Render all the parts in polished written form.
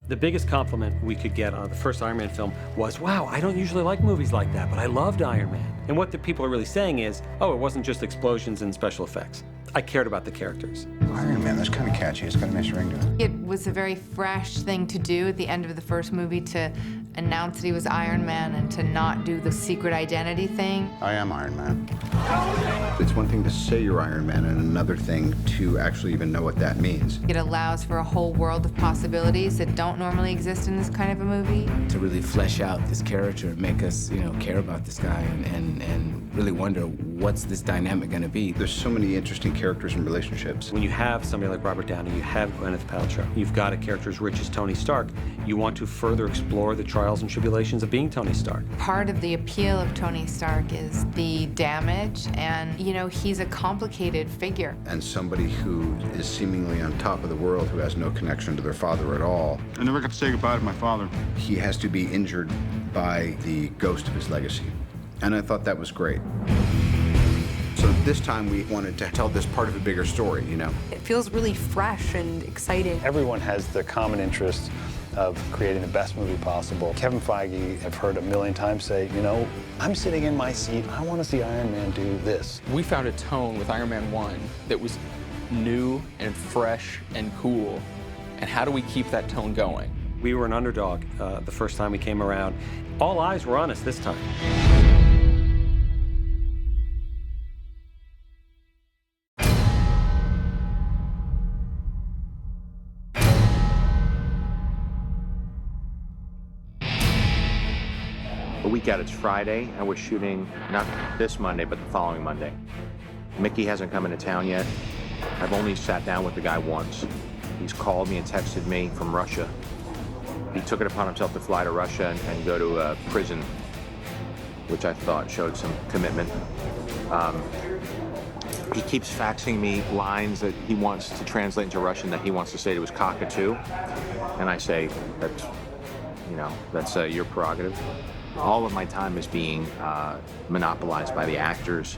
The biggest compliment we could get on the first Iron Man film was, wow, I don't usually like movies like that, but I loved Iron Man. And what the people are really saying is, oh, it wasn't just explosions and special effects. I cared about the characters. Iron Man, that's kind of catchy. It's got a nice ring to it. It was a very fresh thing to do at the end of the first movie, to announce that he was Iron Man and to not do the secret identity thing. I am Iron Man. It's one thing to say you're Iron Man and another thing to actually even know what that means. It allows for a whole world of possibilities that don't normally exist in this kind of a movie. To really flesh out this character and make us, care about this guy and really wonder what's this dynamic gonna be. There's so many interesting characters and relationships. When you have somebody like Robert Downey, you have Gwyneth Paltrow, you've got a character as rich as Tony Stark, you want to further explore the trials and tribulations of being Tony Stark. Part of the appeal of Tony Stark is the damage, and, he's a complicated figure. And somebody who is seemingly on top of the world, who has no connection to their father at all. I never got to say goodbye to my father. He has to be injured by the ghost of his legacy. And I thought that was great. So this time we wanted to tell this part of a bigger story, It feels really fresh and exciting. Everyone has the common interest of creating the best movie possible. Kevin Feige, I've heard a million times say, I'm sitting in my seat, I want to see Iron Man do this. We found a tone with Iron Man 1 that was new and fresh and cool. And how do we keep that tone going? We were an underdog the first time we came around. All eyes were on us this time. A week out, it's Friday, and we're shooting not this Monday, but the following Monday. Mickey hasn't come into town yet. I've only sat down with the guy once. He's called me and texted me from Russia. He took it upon himself to fly to Russia and go to a prison, which I thought showed some commitment. He keeps faxing me lines that he wants to translate into Russian that he wants to say to his cockatoo. And I say, that's your prerogative. All of my time is being monopolized by the actors,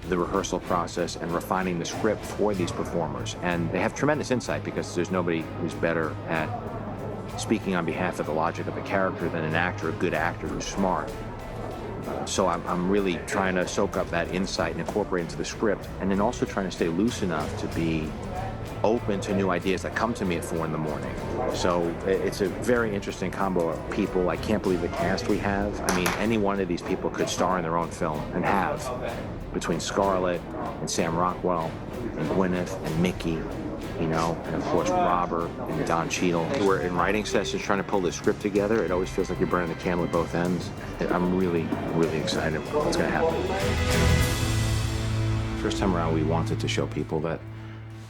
the rehearsal process, and refining the script for these performers. And they have tremendous insight because there's nobody who's better at speaking on behalf of the logic of the character than an actor, a good actor who's smart. So I'm really trying to soak up that insight and incorporate it into the script, and then also trying to stay loose enough to be open to new ideas that come to me at 4 in the morning. So it's a very interesting combo of people. I can't believe the cast we have. I mean, any one of these people could star in their own film, and have, between Scarlett and Sam Rockwell and Gwyneth and Mickey, and of course Robert and Don Cheadle. We're in writing sessions trying to pull this script together. It always feels like you're burning the candle at both ends. I'm really, really excited about what's going to happen. First time around, we wanted to show people that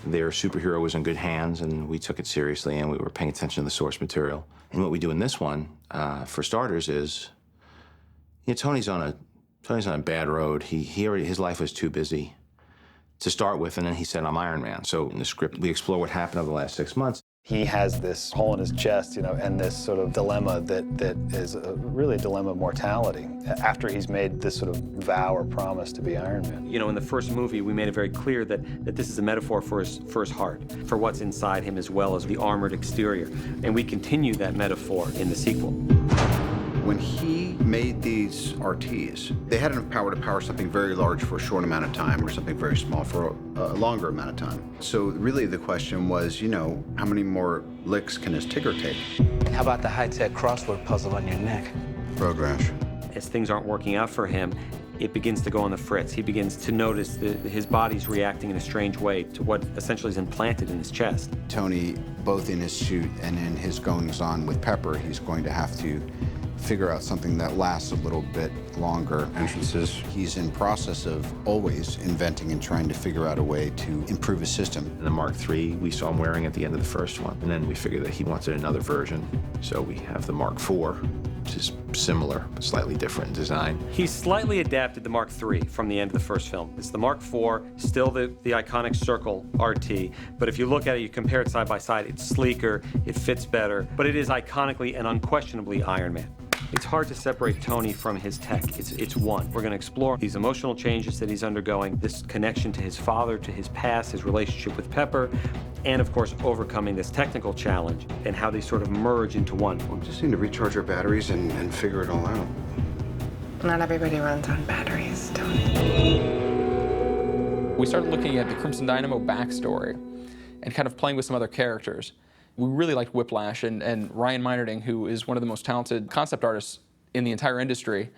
their superhero was in good hands, and we took it seriously, and we were paying attention to the source material. And what we do in this one, for starters, is Tony's on a bad road. His life was too busy to start with, and then he said, I'm Iron Man. So in the script, we explore what happened over the last 6 months. He has this hole in his chest, and this sort of dilemma that is really a dilemma of mortality after he's made this sort of vow or promise to be Iron Man. In the first movie, we made it very clear that this is a metaphor for his heart, for what's inside him as well as the armored exterior. And we continue that metaphor in the sequel. When he made these RTs, they had enough power to power something very large for a short amount of time or something very small for a longer amount of time. So really the question was, how many more licks can his Tigger take? How about the high-tech crossword puzzle on your neck? Road rash. As things aren't working out for him, it begins to go on the fritz. He begins to notice that his body's reacting in a strange way to what essentially is implanted in his chest. Tony, both in his suit and in his goings-on with Pepper, he's going to have to figure out something that lasts a little bit longer. Entrances. He's in process of always inventing and trying to figure out a way to improve his system. The Mark III we saw him wearing at the end of the first one, and then we figured that he wanted another version. So we have the Mark IV, which is similar, but slightly different in design. He's slightly adapted the Mark III from the end of the first film. It's the Mark IV, still the iconic circle RT, but if you look at it, you compare it side by side, it's sleeker, it fits better, but it is iconically and unquestionably Iron Man. It's hard to separate Tony from his tech. It's one. We're going to explore these emotional changes that he's undergoing, this connection to his father, to his past, his relationship with Pepper, and of course, overcoming this technical challenge and how they sort of merge into one. We just need to recharge our batteries and figure it all out. Not everybody runs on batteries, Tony. We started looking at the Crimson Dynamo backstory and kind of playing with some other characters. We really liked Whiplash, and Ryan Meinerding, who is one of the most talented concept artists in the entire industry.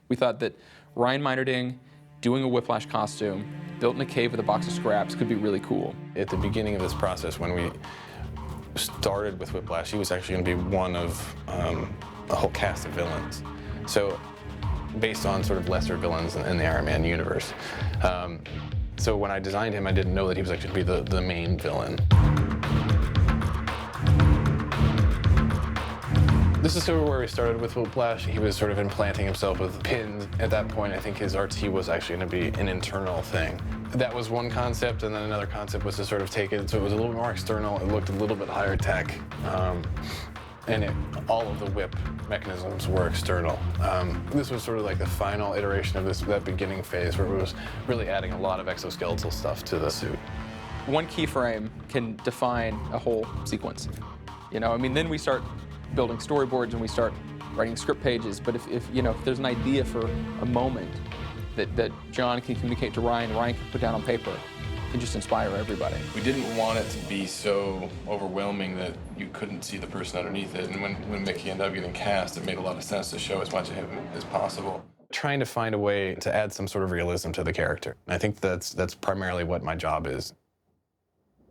We thought that Ryan Meinerding doing a Whiplash costume, built in a cave with a box of scraps, could be really cool. At the beginning of this process, when we started with Whiplash, he was actually going to be one of a whole cast of villains. So, based on sort of lesser villains in the Iron Man universe. So when I designed him, I didn't know that he was actually going to be the main villain. This is sort of where we started with Whiplash. He was sort of implanting himself with pins. At that point, I think his RT was actually going to be an internal thing. That was one concept, and then another concept was to sort of take it so it was a little bit more external. It looked a little bit higher tech. And all of the whip mechanisms were external. This was sort of like the final iteration of that beginning phase where it was really adding a lot of exoskeletal stuff to the suit. One keyframe can define a whole sequence. You know, I mean, then we start building storyboards and we start writing script pages, but if there's an idea for a moment that John can communicate to Ryan can put down on paper, it can just inspire everybody. We didn't want it to be so overwhelming that you couldn't see the person underneath it. And when Mickey ended up getting cast, it made a lot of sense to show as much of him as possible. Trying to find a way to add some sort of realism to the character. And I think that's primarily what my job is.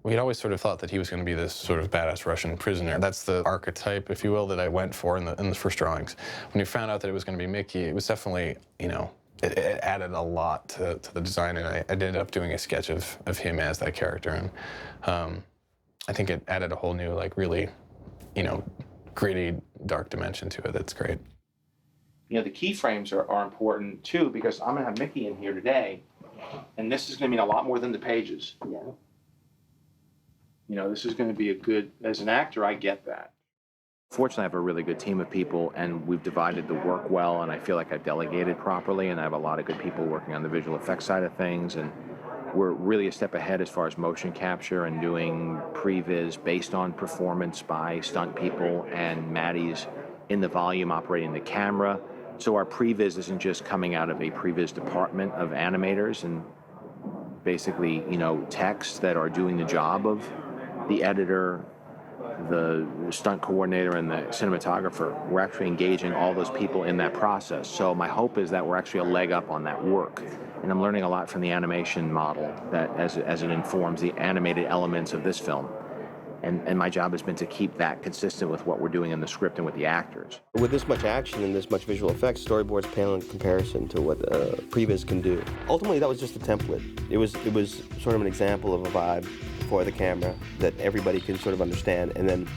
We had always sort of thought that he was going to be this sort of badass Russian prisoner. That's the archetype, if you will, that I went for in the first drawings. When we found out that it was going to be Mickey, it was definitely, it added a lot to the design, and I ended up doing a sketch of him as that character. And I think it added a whole new, like, really, gritty, dark dimension to it. That's great. The keyframes are important, too, because I'm going to have Mickey in here today, and this is going to mean a lot more than the pages. This is going to be a good, as an actor, I get that. Fortunately, I have a really good team of people, and we've divided the work well, and I feel like I've delegated properly, and I have a lot of good people working on the visual effects side of things, and we're really a step ahead as far as motion capture and doing previs based on performance by stunt people, and Maddie's in the volume operating the camera. So our previs isn't just coming out of a previs department of animators and basically, techs that are doing the job of the editor, the stunt coordinator, and the cinematographer. We're actually engaging all those people in that process. So my hope is that we're actually a leg up on that work. And I'm learning a lot from the animation model that as it informs the animated elements of this film. And my job has been to keep that consistent with what we're doing in the script and with the actors. With this much action and this much visual effects, storyboards pale in comparison to what previs can do. Ultimately, that was just a template. It was sort of an example of a vibe for the camera that everybody can sort of understand. And then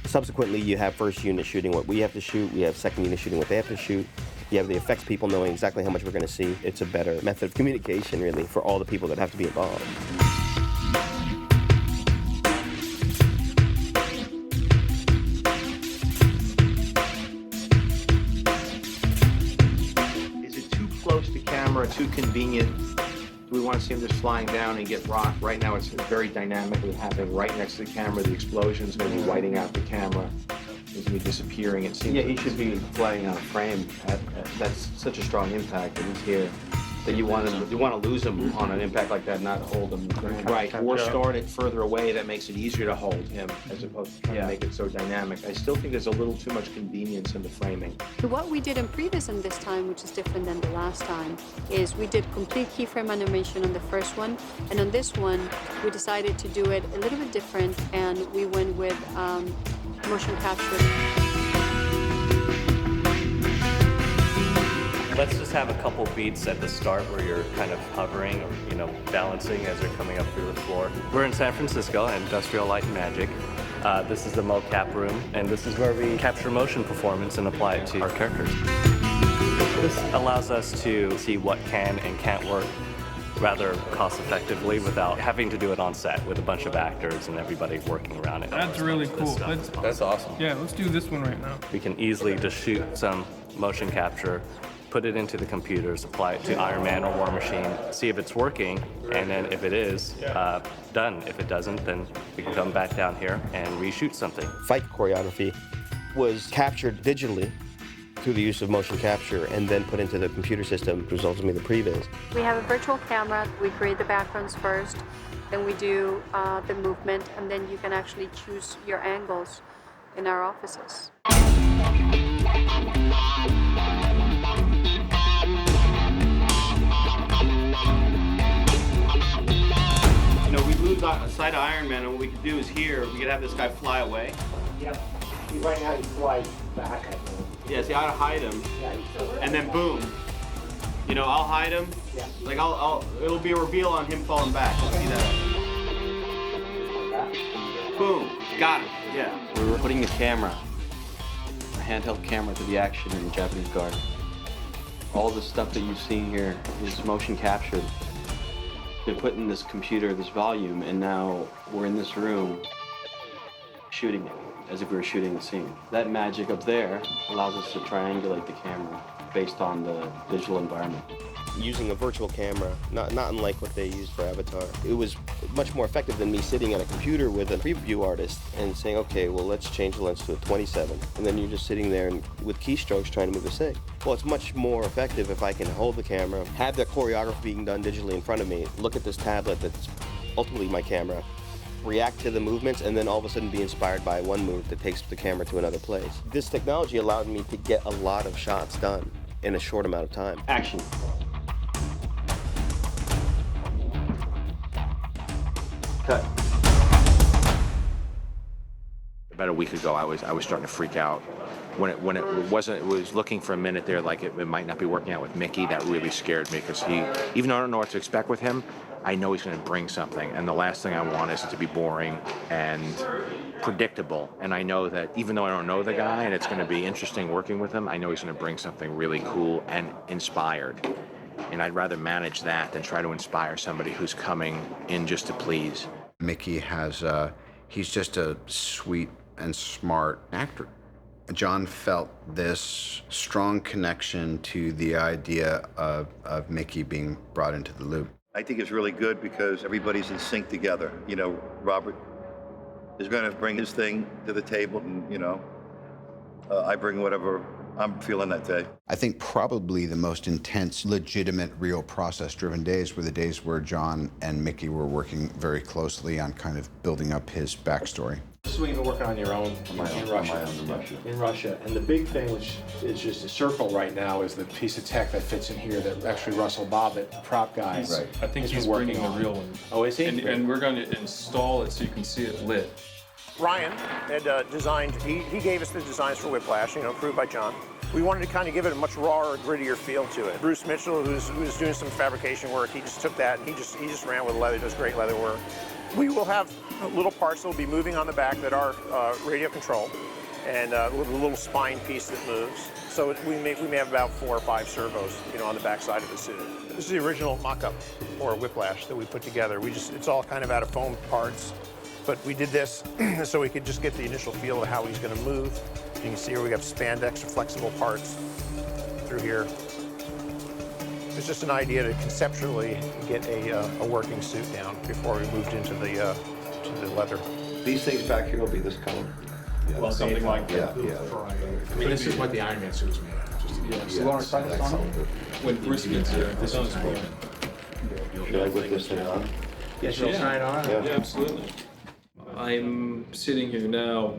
subsequently, you have first unit shooting what we have to shoot. We have second unit shooting what they have to shoot. You have the effects people knowing exactly how much we're going to see. It's a better method of communication, really, for all the people that have to be involved. Too convenient? Do we want to see him just flying down and get rocked? Right now it's very dynamically happening right next to the camera. The explosion's going to be whiting out the camera. He's going to be disappearing. It seems. Yeah, he should be flying on a frame. That's such a strong impact that he's here. That you want to lose him on an impact like that, not hold him. Right, or start it further away. That makes it easier to hold him as opposed to trying to make it so dynamic. I still think there's a little too much convenience in the framing. What we did in previs and this time, which is different than the last time, is we did complete keyframe animation on the first one, and on this one we decided to do it a little bit different, and we went with motion capture. Let's just have a couple beats at the start where you're kind of hovering or, balancing as you're coming up through the floor. We're in San Francisco at Industrial Light and Magic. This is the mocap room, and this is where we capture motion performance and apply it to our characters. This allows us to see what can and can't work rather cost effectively without having to do it on set with a bunch of actors and everybody working around it. That's really cool. That's awesome. Yeah, let's do this one right now. We can easily just shoot some motion capture, put it into the computers, apply it to Iron Man or War Machine, see if it's working, and then if it is, done. If it doesn't, then we can come back down here and reshoot something. Fight choreography was captured digitally through the use of motion capture and then put into the computer system, which was ultimately the previs. We have a virtual camera. We create the backgrounds first, then we do the movement, and then you can actually choose your angles in our offices. You know, we lose sight of Iron Man, and what we could do is here, we could have this guy fly away. Yep. Right now he flies back, I think. Yeah, see, I'd hide him, and then boom. You know, I'll hide him. Yeah. Like it'll be a reveal on him falling back. You'll see that. Boom, got him. Yeah. We were putting the camera, a handheld camera, to the action in the Japanese garden. All the stuff that you've seen here is motion captured. Been put in this computer, this volume, and now we're in this room shooting it as if we were shooting the scene. That magic up there allows us to triangulate the camera based on the digital environment. Using a virtual camera, not unlike what they used for Avatar, it was much more effective than me sitting at a computer with a preview artist and saying, okay, well, let's change the lens to a 27. And then you're just sitting there and with keystrokes trying to move the sig. Well, it's much more effective if I can hold the camera, have the choreography being done digitally in front of me, look at this tablet that's ultimately my camera, react to the movements, and then all of a sudden be inspired by one move that takes the camera to another place. This technology allowed me to get a lot of shots done in a short amount of time. Action. Cut. About a week ago, I was starting to freak out. When it was looking for a minute there, like it might not be working out with Mickey. That really scared me because even though I don't know what to expect with him, I know he's going to bring something. And the last thing I want is to be boring and predictable. And I know that even though I don't know the guy and it's going to be interesting working with him, I know he's going to bring something really cool and inspired. And I'd rather manage that than try to inspire somebody who's coming in just to please. Mickey he's just a sweet and smart actor. John felt this strong connection to the idea of Mickey being brought into the loop. I think it's really good because everybody's in sync together. You know, Robert is going to bring his thing to the table, and, you know, I bring whatever I'm feeling that day. I think probably the most intense, legitimate, real process-driven days were the days where John and Mickey were working very closely on kind of building up his backstory. This is what you've been working on your own in Russia. And the big thing, which is just a circle right now, is the piece of tech that fits in here that actually Russell Bobbitt, the prop guy, I think he's working bringing on. the real one. Oh, is he? And we're going to install it so you can see it lit. Ryan had designed, he gave us the designs for Whiplash, you know, approved by John. We wanted to kind of give it a much rawer, grittier feel to it. Bruce Mitchell, who's doing some fabrication work, he just took that and he just ran with leather, does great leather work. We will have little parts that will be moving on the back that are radio controlled, and with a little spine piece that moves. So we may have about 4 or 5 servos, you know, on the back side of the suit. This is the original mock-up for Whiplash that we put together. It's all kind of out of foam parts, but we did this so we could just get the initial feel of how he's going to move. You can see here we have spandex or flexible parts through here. It's just an idea to conceptually get a working suit down before we moved into the leather. These things back here will be this color. Yeah, well, something like that. Yeah. I mean, this is what the Iron Man suit was made of. Just Lawrence, when Bruce gets here, this is brilliant. Should I whip this thing on? Yes, you'll try it on? Yeah, absolutely. I'm sitting here now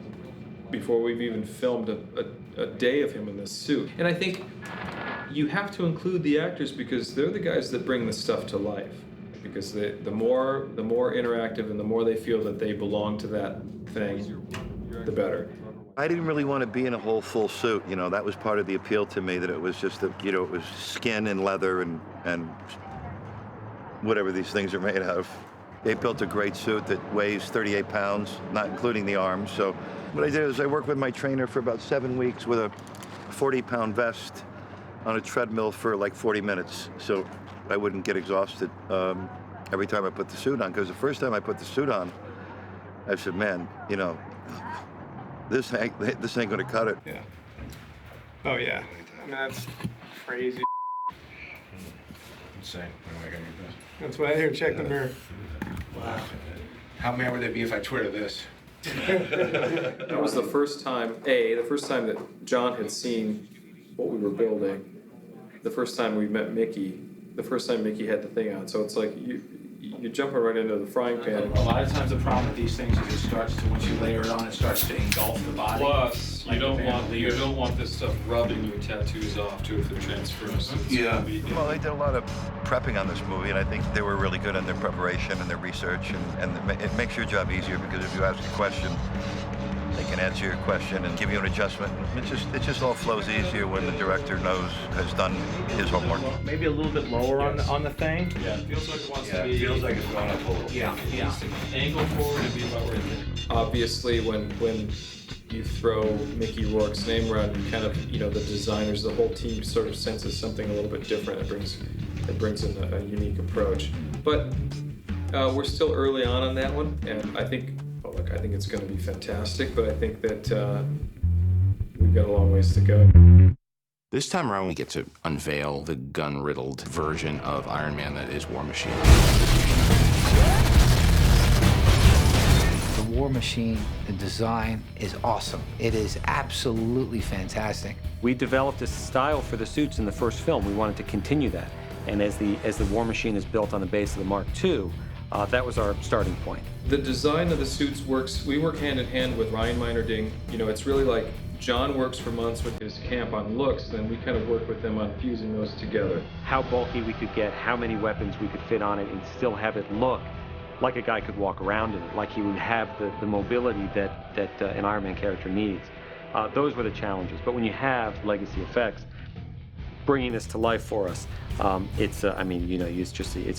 before we've even filmed a day of him in this suit. And I think you have to include the actors because they're the guys that bring the stuff to life. Because the more interactive and the more they feel that they belong to that thing, the better. I didn't really want to be in a whole full suit, you know, that was part of the appeal to me, that it was just, you know, it was skin and leather and whatever these things are made out of. They built a great suit that weighs 38 pounds, not including the arms. So what I did is I worked with my trainer for about 7 weeks with a 40-pound vest on a treadmill for like 40 minutes. So I wouldn't get exhausted every time I put the suit on, because the first time I put the suit on, I said, man, you know, this ain't gonna cut it. Yeah. Oh yeah. I mean, that's crazy. Insane. That's why I here check the mirror. Wow. How mad would they be if I Twitter this? That was the first time that John had seen what we were building, the first time we met Mickey, the first time Mickey had the thing on. So it's like you're jumping right into the frying pan. A lot of times the problem with these things is it starts to, once you layer it on, it starts to engulf the body. Plus, you don't want this stuff rubbing your tattoos off too if it transfers. Yeah. Well, they did a lot of prepping on this movie, and I think they were really good in their preparation and their research, and it makes your job easier, because if you ask a question, they can answer your question and give you an adjustment. It just all flows easier when the director has done his homework. Maybe a little bit lower on the thing. Yeah, it feels like it wants to be. It feels like it's going up a little. Yeah. Angle forward and be about right there. Obviously, when you throw Mickey Rourke's name around, you kind of, the designers, the whole team sort of senses something a little bit different. It brings in a unique approach. But we're still early on that one, and I think it's going to be fantastic, but I think that we've got a long ways to go. This time around, we get to unveil the gun-riddled version of Iron Man that is War Machine. The War Machine, the design is awesome. It is absolutely fantastic. We developed a style for the suits in the first film. We wanted to continue that. And as the War Machine is built on the base of the Mark II, that was our starting point. The design of the suits works, we work hand in hand with Ryan Meinerding. It's really like John works for months with his camp on looks, then we kind of work with them on fusing those together. How bulky we could get, how many weapons we could fit on it and still have it look like a guy could walk around in it, like he would have the mobility that an Iron Man character needs. Those were the challenges. But when you have Legacy Effects bringing this to life for us, it's a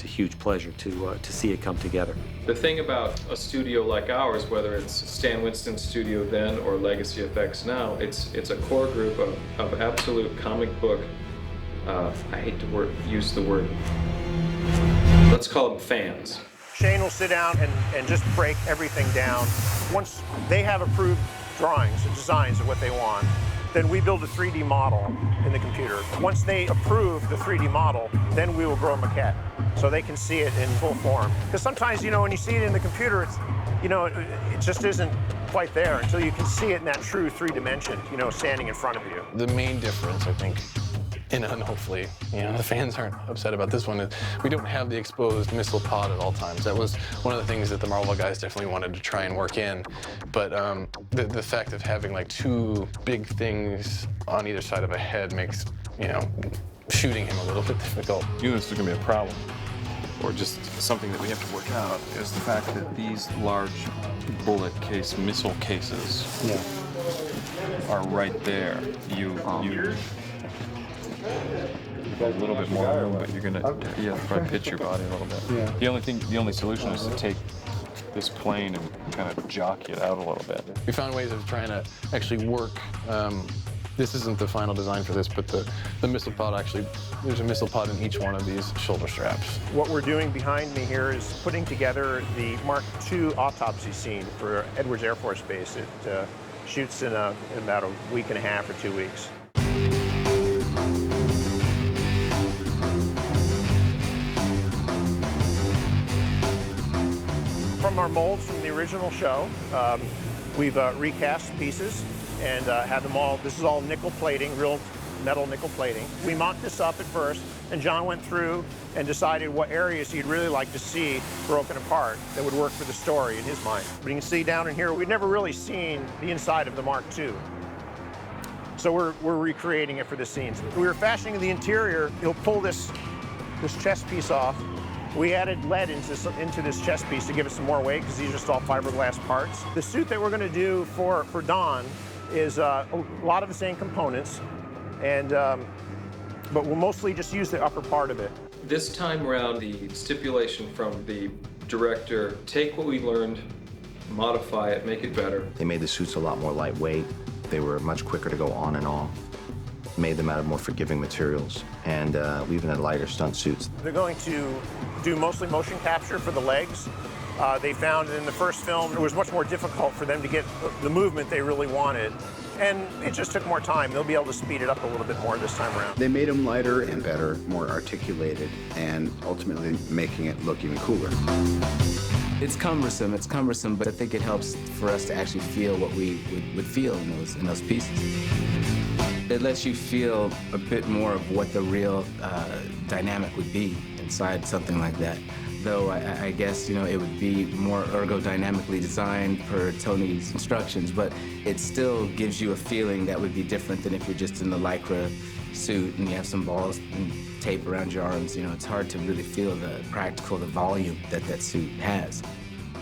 huge pleasure to see it come together. The thing about a studio like ours, whether it's Stan Winston's studio then or Legacy Effects now, it's a core group of absolute comic book, I hate to use the word, let's call them fans. Shane will sit down and just break everything down. Once they have approved drawings and designs of what they want, then we build a 3D model in the computer. Once they approve the 3D model, then we will grow a maquette so they can see it in full form. Because sometimes, when you see it in the computer, it's, it just isn't quite there until you can see it in that true 3 dimension, standing in front of you. The main difference, I think, and hopefully, the fans aren't upset about this one, is we don't have the exposed missile pod at all times. That was one of the things that the Marvel guys definitely wanted to try and work in. But the fact of having like 2 big things on either side of a head makes, shooting him a little bit difficult. This is going to be a problem, or just something that we have to work out, is the fact that these large bullet case missile cases are right there. You a little bit more room, but you're gonna probably pitch your body a little bit. Yeah. The only solution is to take this plane and kind of jockey it out a little bit. We found ways of trying to actually work. This isn't the final design for this, but the missile pod actually, there's a missile pod in each one of these shoulder straps. What we're doing behind me here is putting together the Mark II autopsy scene for Edwards Air Force Base. It shoots in about a week and a half or 2 weeks. From our molds from the original show, we've recast pieces and had them all, this is all nickel plating, real metal nickel plating. We mocked this up at first, and John went through and decided what areas he'd really like to see broken apart that would work for the story in his mind. But you can see down in here, we'd never really seen the inside of the Mark II. So we're recreating it for the scenes. We were fashioning the interior. You'll pull this chest piece off. We added lead into this chest piece to give it some more weight because these are just all fiberglass parts. The suit that we're going to do for Don is a lot of the same components, but we'll mostly just use the upper part of it. This time around, the stipulation from the director, take what we learned, modify it, make it better. They made the suits a lot more lightweight. They were much quicker to go on and off. made them out of more forgiving materials, and we even had lighter stunt suits. They're going to do mostly motion capture for the legs. They found in the first film it was much more difficult for them to get the movement they really wanted, and it just took more time. They'll be able to speed it up a little bit more this time around. They made him lighter and better, more articulated, and ultimately making it look even cooler. It's cumbersome, but I think it helps for us to actually feel what we would feel in those pieces. It lets you feel a bit more of what the real dynamic would be inside something like that. Though I guess, you know, it would be more ergodynamically designed per Tony's instructions, but it still gives you a feeling that would be different than if you're just in the Lycra suit and you have some balls and tape around your arms. You know, it's hard to really feel the volume that that suit has.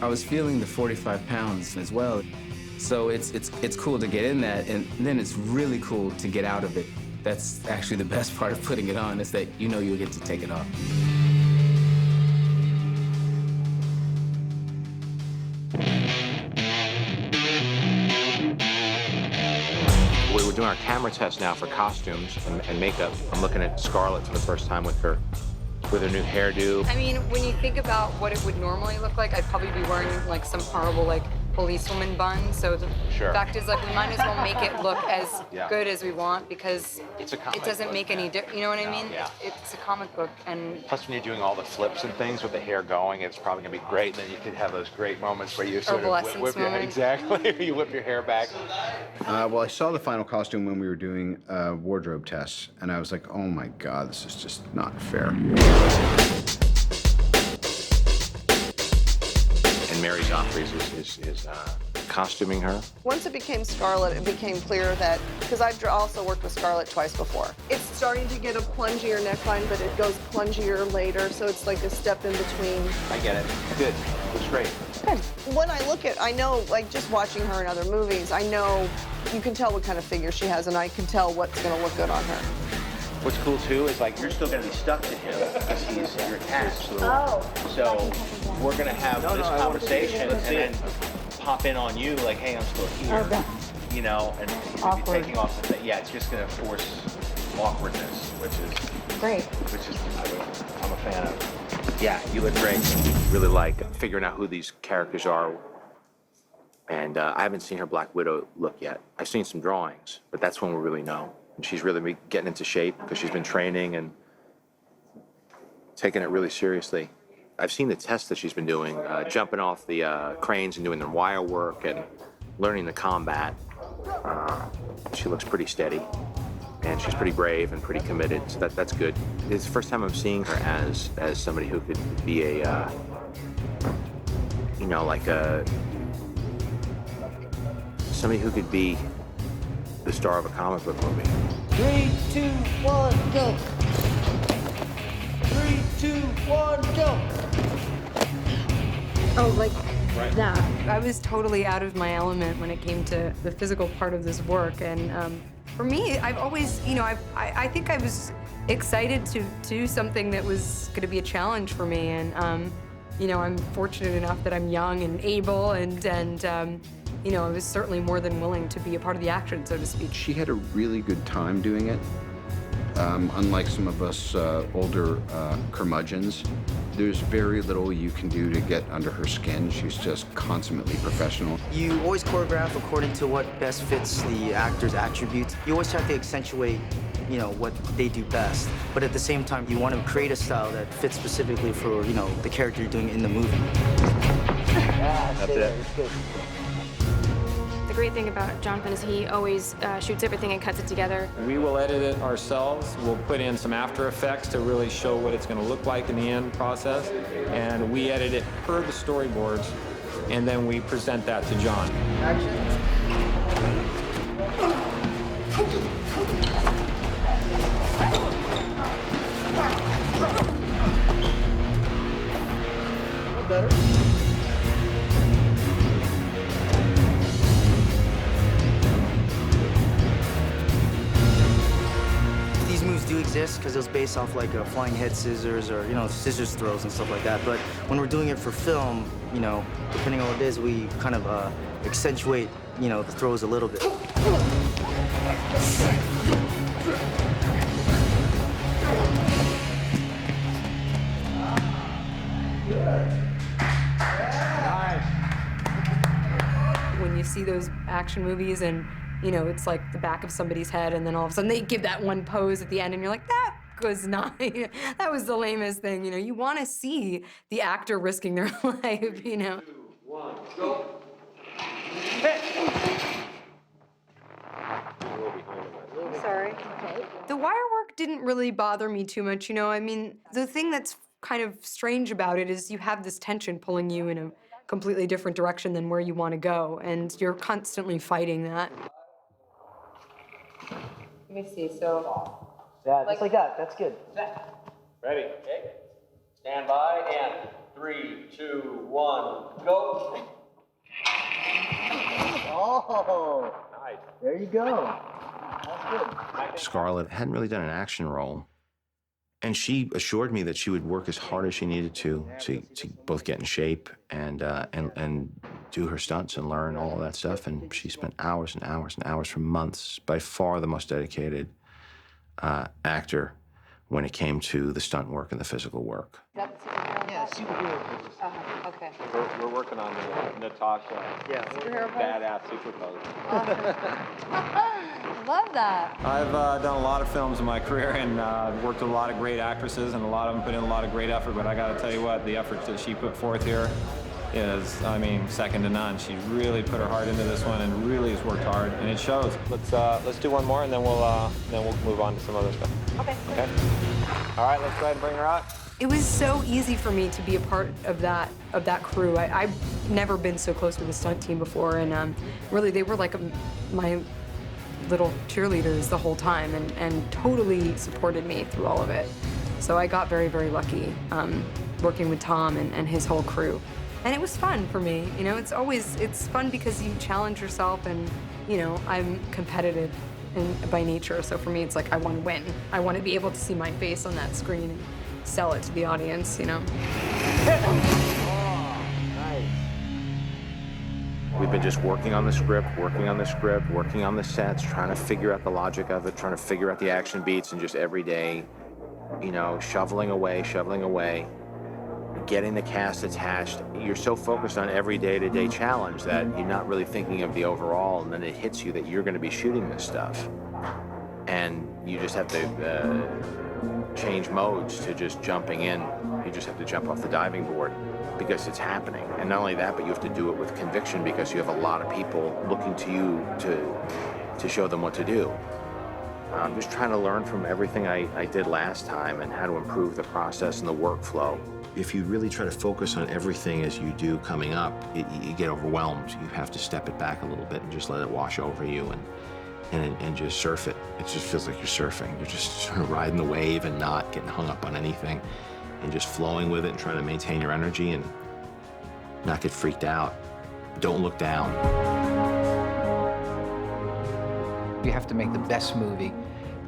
I was feeling the 45 pounds as well. So it's cool to get in that, and then it's really cool to get out of it. That's actually the best part of putting it on, is that you know you'll get to take it off. We're doing our camera test now for costumes and makeup. I'm looking at Scarlett for the first time with her new hairdo. I mean, when you think about what it would normally look like, I'd probably be wearing like some horrible like policewoman bun. So the fact is, like, we might as well make it look as good as we want, because it's a comic it doesn't book, make any difference. You know what I mean? Yeah. It's a comic book, and plus when you're doing all the flips and things with the hair going, it's probably gonna be great. Then you could have those great moments where you sort of whip your hair, exactly. You whip your hair back. Well, I saw the final costume when we were doing wardrobe tests, and I was like, oh my God, this is just not fair. And Mary Joffrey is costuming her. Once it became Scarlett, it became clear that, because I've also worked with Scarlett twice before, it's starting to get a plungier neckline, but it goes plungier later, so it's like a step in between. I get it. Good. Looks great. Good. When I look at, I know, like, just watching her in other movies, I know you can tell what kind of figure she has, and I can tell what's going to look good on her. What's cool too is, like, you're still gonna be stuck to him because you're attached. So we're gonna have this conversation and then pop in on you like, hey, I'm still here. You know, and he's gonna be taking off the thing. Yeah, it's just gonna force awkwardness, which is great. Which is I'm a fan of. Yeah, you look great. Really like figuring out who these characters are. And I haven't seen her Black Widow look yet. I've seen some drawings, but that's when we really know. She's really getting into shape because she's been training and taking it really seriously. I've seen the tests that she's been doing, jumping off the cranes and doing the wire work and learning the combat. She looks pretty steady, and she's pretty brave and pretty committed, so that's good. It's the first time I'm seeing her as somebody who could be a, you know, like somebody who could be the star of a comic book movie. 3, 2, 1, go. 3, 2, 1, go. oh, like that. I was totally out of my element when it came to the physical part of this work, and for me, I've always, you know, I think I was excited to do something that was going to be a challenge for me, and you know, I'm fortunate enough that I'm young and able, and you know, I was certainly more than willing to be a part of the action, so to speak. She had a really good time doing it. Unlike some of us older curmudgeons, there's very little you can do to get under her skin. She's just consummately professional. You always choreograph according to what best fits the actor's attributes. You always have to accentuate, you know, what they do best. But at the same time, you want to create a style that fits specifically for, you know, the character you're doing in the movie. That's it. The great thing about Jonathan is he always shoots everything and cuts it together. We will edit it ourselves. We'll put in some After Effects to really show what it's going to look like in the end process. And we edit it per the storyboards, and then we present that to John. Better. These moves do exist because it was based off like flying head scissors or, you know, scissors throws and stuff like that. But when we're doing it for film, you know, depending on what it is, we kind of accentuate, you know, the throws a little bit. When you see those action movies and, you know, it's like the back of somebody's head and then all of a sudden they give that one pose at the end and you're like, that was not, that was the lamest thing. You know, you want to see the actor risking their life, you know. 2, 1, go. Sorry. The wire work didn't really bother me too much, you know. I mean, the thing that's kind of strange about it is you have this tension pulling you in a completely different direction than where you want to go, and you're constantly fighting that. Let me see, so... Yeah, just like that. That's good. Ready? Okay. Stand by, and 3, 2, 1, go. Oh, Nice. there you go. That's good. Scarlett hadn't really done an action role, and she assured me that she would work as hard as she needed to both get in shape and do her stunts and learn all of that stuff. And she spent hours and hours and hours for months. By far the most dedicated actor when it came to the stunt work and the physical work. Yeah, superhero. Okay. We're working on the Natasha Superhero pose? badass super pose. Love that. I've done a lot of films in my career and worked with a lot of great actresses, and a lot of them put in a lot of great effort, but I got to tell you what, the effort that she put forth here is, I mean, second to none. She really put her heart into this one and really has worked hard, and it shows. Let's do one more, and then we'll move on to some other stuff. Okay. Okay. All right, let's go ahead and bring her out. It was so easy for me to be a part of that crew. I've never been so close with a stunt team before, and really they were like my little cheerleaders the whole time, and totally supported me through all of it. So I got very, very lucky working with Tom and his whole crew. And it was fun for me. You know, it's fun because you challenge yourself, and, you know, I'm competitive by nature. So for me, it's like I want to win. I want to be able to see my face on that screen and sell it to the audience, you know. We've been just working on the script, working on the sets, trying to figure out the logic of it, trying to figure out the action beats, and just every day, you know, shoveling away, getting the cast attached. You're so focused on every day-to-day challenge that you're not really thinking of the overall, and then it hits you that you're going to be shooting this stuff. And you just have to change modes to just jumping in. You just have to jump off the diving board because it's happening. And not only that, but you have to do it with conviction because you have a lot of people looking to you to show them what to do. I'm just trying to learn from everything I did last time and how to improve the process and the workflow. If you really try to focus on everything as you do coming up, you get overwhelmed. You have to step it back a little bit and just let it wash over you and just surf it. It just feels like you're surfing. You're just sort of riding the wave and not getting hung up on anything and just flowing with it and trying to maintain your energy and not get freaked out. Don't look down. You have to make the best movie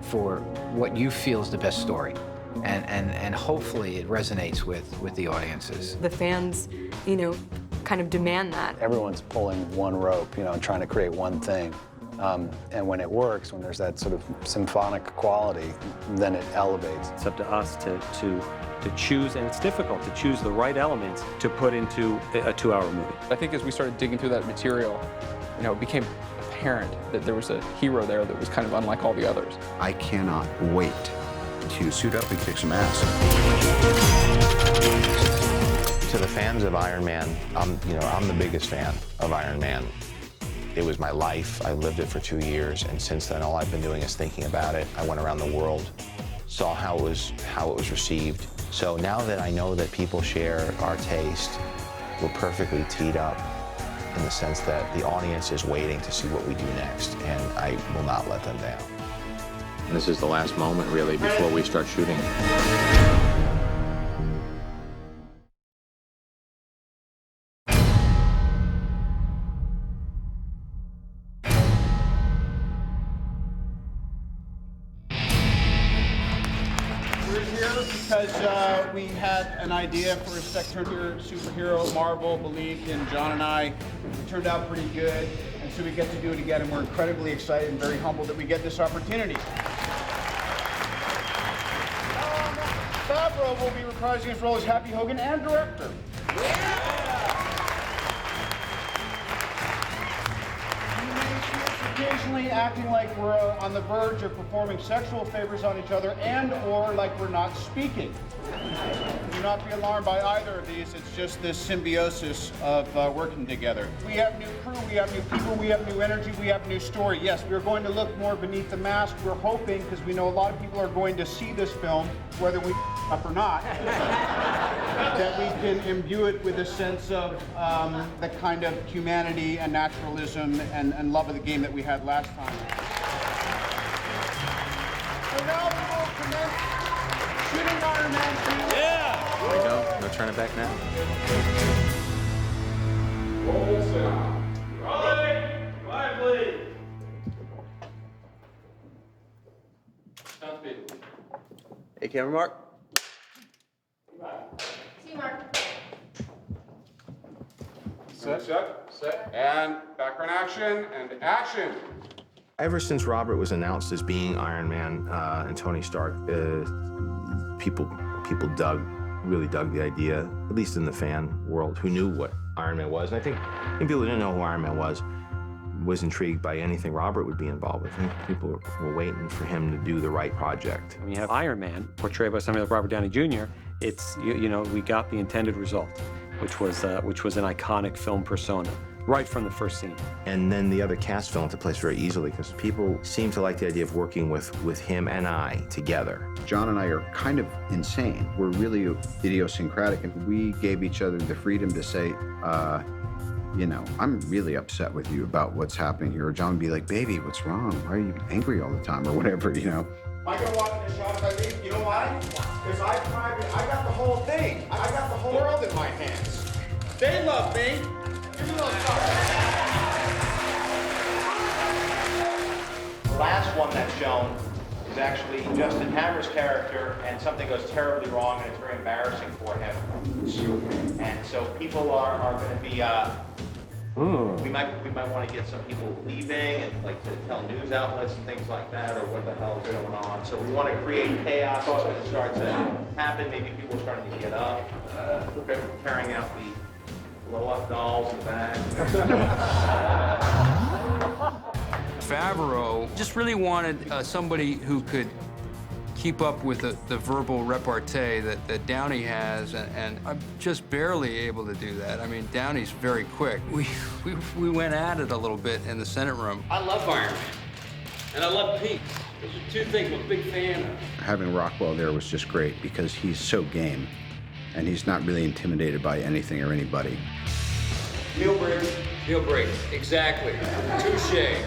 for what you feel is the best story. And hopefully it resonates with the audiences. The fans, you know, kind of demand that. Everyone's pulling one rope, you know, and trying to create one thing. And when it works, when there's that sort of symphonic quality, then it elevates. It's up to us to choose, and it's difficult to choose the right elements to put into a 2-hour movie. I think as we started digging through that material, you know, it became apparent that there was a hero there that was kind of unlike all the others. I cannot wait to suit up and kick some ass. To the fans of Iron Man, I'm the biggest fan of Iron Man. It was my life. I lived it for 2 years, and since then, all I've been doing is thinking about it. I went around the world, saw how it was received. So now that I know that people share our taste, we're perfectly teed up in the sense that the audience is waiting to see what we do next, and I will not let them down. And this is the last moment, really, before we start shooting. We're here because we had an idea for a second-tier superhero. Marvel believed in John and I. It turned out pretty good, and so we get to do it again, and we're incredibly excited and very humbled that we get this opportunity. Favreau will be reprising his role as Happy Hogan and director. Occasionally acting like we're on the verge of performing sexual favors on each other and or like we're not speaking. Do not be alarmed by either of these. It's just this symbiosis of working together. We have new crew, we have new people, we have new energy, we have new story. Yes, we're going to look more beneath the mask. We're hoping, because we know a lot of people are going to see this film, whether we up or not, that we can imbue it with a sense of the kind of humanity and naturalism and love of the game that we had last time. So now we will commence shooting Iron Man 2. There we go. No turning back now. Roll sound. Rolling. Lively. Sounds good. Hey, camera mark. See, Mark. Set, and background action, and action. Ever since Robert was announced as being Iron Man and Tony Stark, people really dug the idea, at least in the fan world, who knew what Iron Man was. And I think people who didn't know who Iron Man was intrigued by anything Robert would be involved with. I think people were waiting for him to do the right project. When you have Iron Man portrayed by somebody like Robert Downey Jr., it's, you know, we got the intended result, which was an iconic film persona right from the first scene. And then the other cast fell into place very easily because people seem to like the idea of working with him and I together. John and I are kind of insane. We're really idiosyncratic, and we gave each other the freedom to say, you know, I'm really upset with you about what's happening here. Or John would be like, baby, what's wrong? Why are you angry all the time? Or whatever, you know. Am I gonna walk in the shot if I leave? You know why? Because I got the whole thing. I got the whole world in my hands. They love me. Give me those stars. The last one that's shown is actually Justin Hammer's character, and something goes terribly wrong, and it's very embarrassing for him. And so people are going to be. We might want to get some people leaving and like to tell news outlets and things like that, or what the hell is going on. So we want to create chaos when it starts to happen. Maybe people are starting to get up, carrying out the blow-up dolls in the back. Favreau just really wanted somebody who could keep up with the verbal repartee that Downey has, and I'm just barely able to do that. I mean, Downey's very quick. We went at it a little bit in the Senate room. I love Iron Man, and I love Pete. Those are two things I'm a big fan of. Having Rockwell there was just great because he's so game, and he's not really intimidated by anything or anybody. Deal break. Deal break. Exactly. Touche.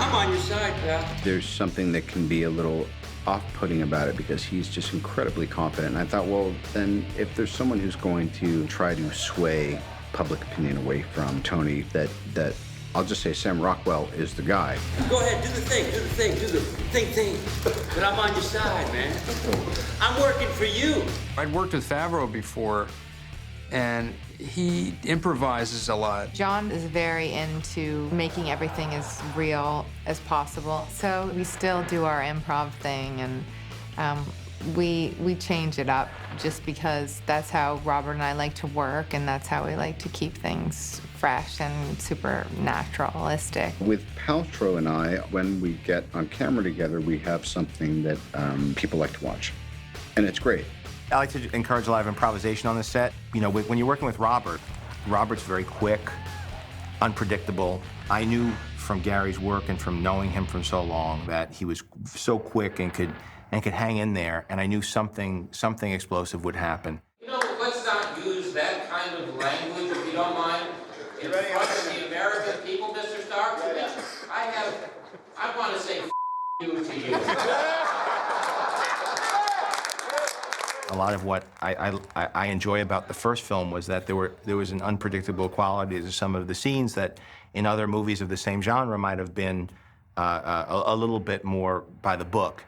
I'm on your side, pal. There's something that can be a little off-putting about it because he's just incredibly confident. And I thought, well, then if there's someone who's going to try to sway public opinion away from Tony, that I'll just say Sam Rockwell is the guy. Go ahead, do the thing. But I'm on your side, man. I'm working for you. I'd worked with Favreau before, and he improvises a lot. John is very into making everything as real as possible. So we still do our improv thing, and we change it up just because that's how Robert and I like to work, and that's how we like to keep things fresh and super naturalistic. With Paltrow and I, when we get on camera together, we have something that people like to watch, and it's great. I like to encourage a lot of improvisation on the set. You know, when you're working with Robert, Robert's very quick, unpredictable. I knew from Gary's work and from knowing him for so long that he was so quick and could hang in there, and I knew something explosive would happen. You know, let's not use that kind of language, if you don't mind, in front of the American people, Mr. Stark. I want to say you to you. A lot of what I enjoy about the first film was that there was an unpredictable quality to some of the scenes that in other movies of the same genre might have been a little bit more by the book.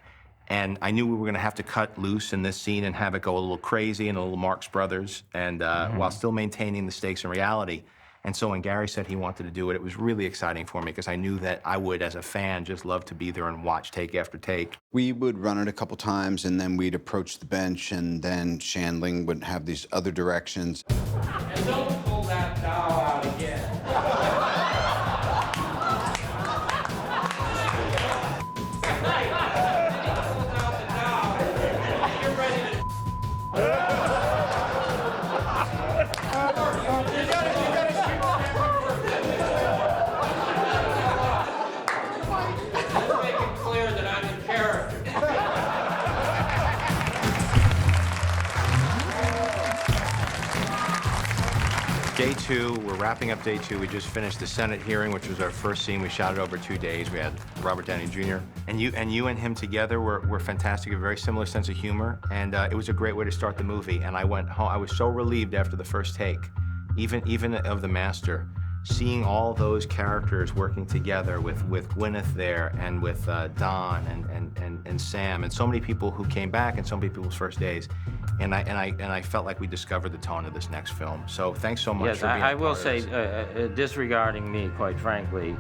And I knew we were going to have to cut loose in this scene and have it go a little crazy and a little Marx Brothers, and while still maintaining the stakes and reality. And so when Gary said he wanted to do it, it was really exciting for me because I knew that I would, as a fan, just love to be there and watch take after take. We would run it a couple times, and then we'd approach the bench, and then Shandling would have these other directions. And don't pull that dowel out again. Day two, we're wrapping up day two. We just finished the Senate hearing, which was our first scene. We shot it over 2 days. We had Robert Downey Jr. And you and him together were fantastic, a very similar sense of humor. And it was a great way to start the movie. And I went home, I was so relieved after the first take, even of The Master, seeing all those characters working together with Gwyneth there and with Don and Sam and so many people who came back and so many people's first days. And I felt like we discovered the tone of this next film. So thanks so much for being a part I will of say, this. disregarding me, quite frankly,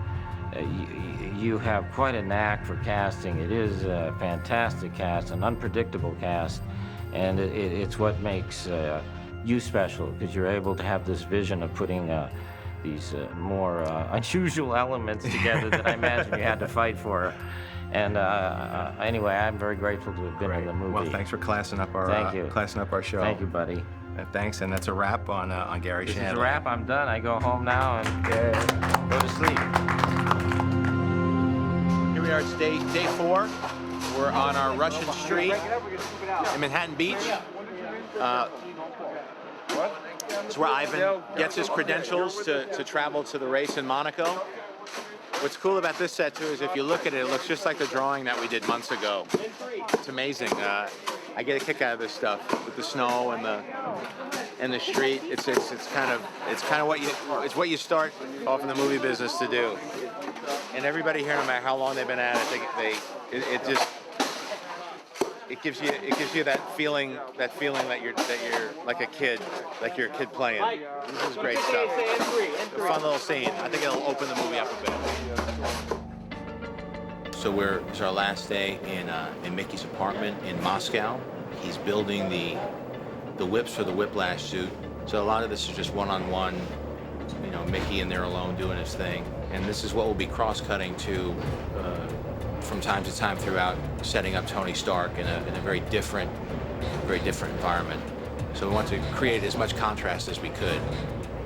you have quite a knack for casting. It is a fantastic cast, an unpredictable cast, and it's what makes you special, because you're able to have this vision of putting these more unusual elements together that I imagine you had to fight for. And anyway, I'm very grateful to have been in the movie. Well, thanks for classing up our classing up our show. Thank you, buddy. Thanks, and that's a wrap on Gary Shandling. This is a wrap. I'm done. I go home now and go to sleep. Here we are. It's day 4. We're on our Russian Street in Manhattan Beach. This is where Ivan gets his credentials to travel to the race in Monaco. What's cool about this set, too, is if you look at it, it looks just like the drawing that we did months ago. It's amazing. I get a kick out of this stuff with the snow and the street. It's kind of what you start off in the movie business to do. And everybody here, no matter how long they've been at it, it gives you that feeling that you're like a kid playing. This is great stuff. It's a fun little scene. I think it'll open the movie up a bit. So it's our last day in Mickey's apartment in Moscow. He's building the whips for the Whiplash suit. So a lot of this is just one-on-one, Mickey in there alone doing his thing. And this is what we'll be cross-cutting to from time to time throughout, setting up Tony Stark in a very different environment. So we want to create as much contrast as we could.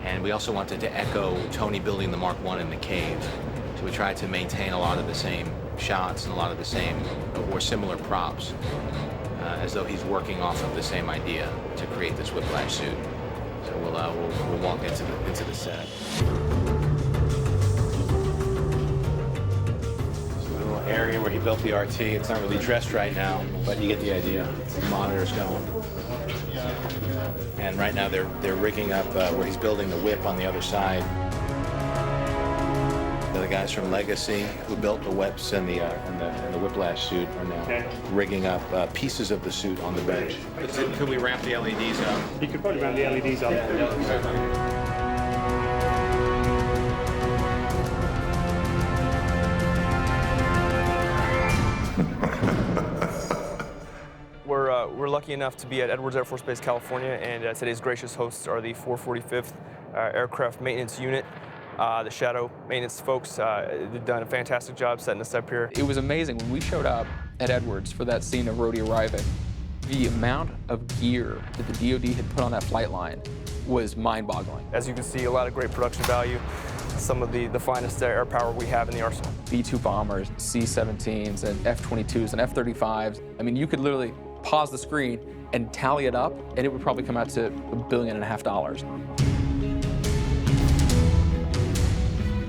And we also wanted to echo Tony building the Mark I in the cave. So we tried to maintain a lot of the same shots and a lot of the same or similar props, as though he's working off of the same idea to create this Whiplash suit. So we'll walk into the set. Area where he built the RT. It's not really dressed right now, but you get the idea. The monitor's going. And right now they're rigging up where he's building the whip on the other side. The guys from Legacy who built the whips and the Whiplash suit are now rigging up pieces of the suit on the bench. Could we ramp the LEDs up? You could probably ramp the LEDs up. We're lucky enough to be at Edwards Air Force Base, California, and today's gracious hosts are the 445th Aircraft Maintenance Unit. The Shadow maintenance folks have done a fantastic job setting us up here. It was amazing when we showed up at Edwards for that scene of Rhodey arriving. The amount of gear that the DoD had put on that flight line was mind-boggling. As you can see, a lot of great production value. Some of the finest air power we have in the arsenal. B-2 bombers, C-17s, and F-22s, and F-35s. I mean, you could literally pause the screen and tally it up, and it would probably come out to $1.5 billion.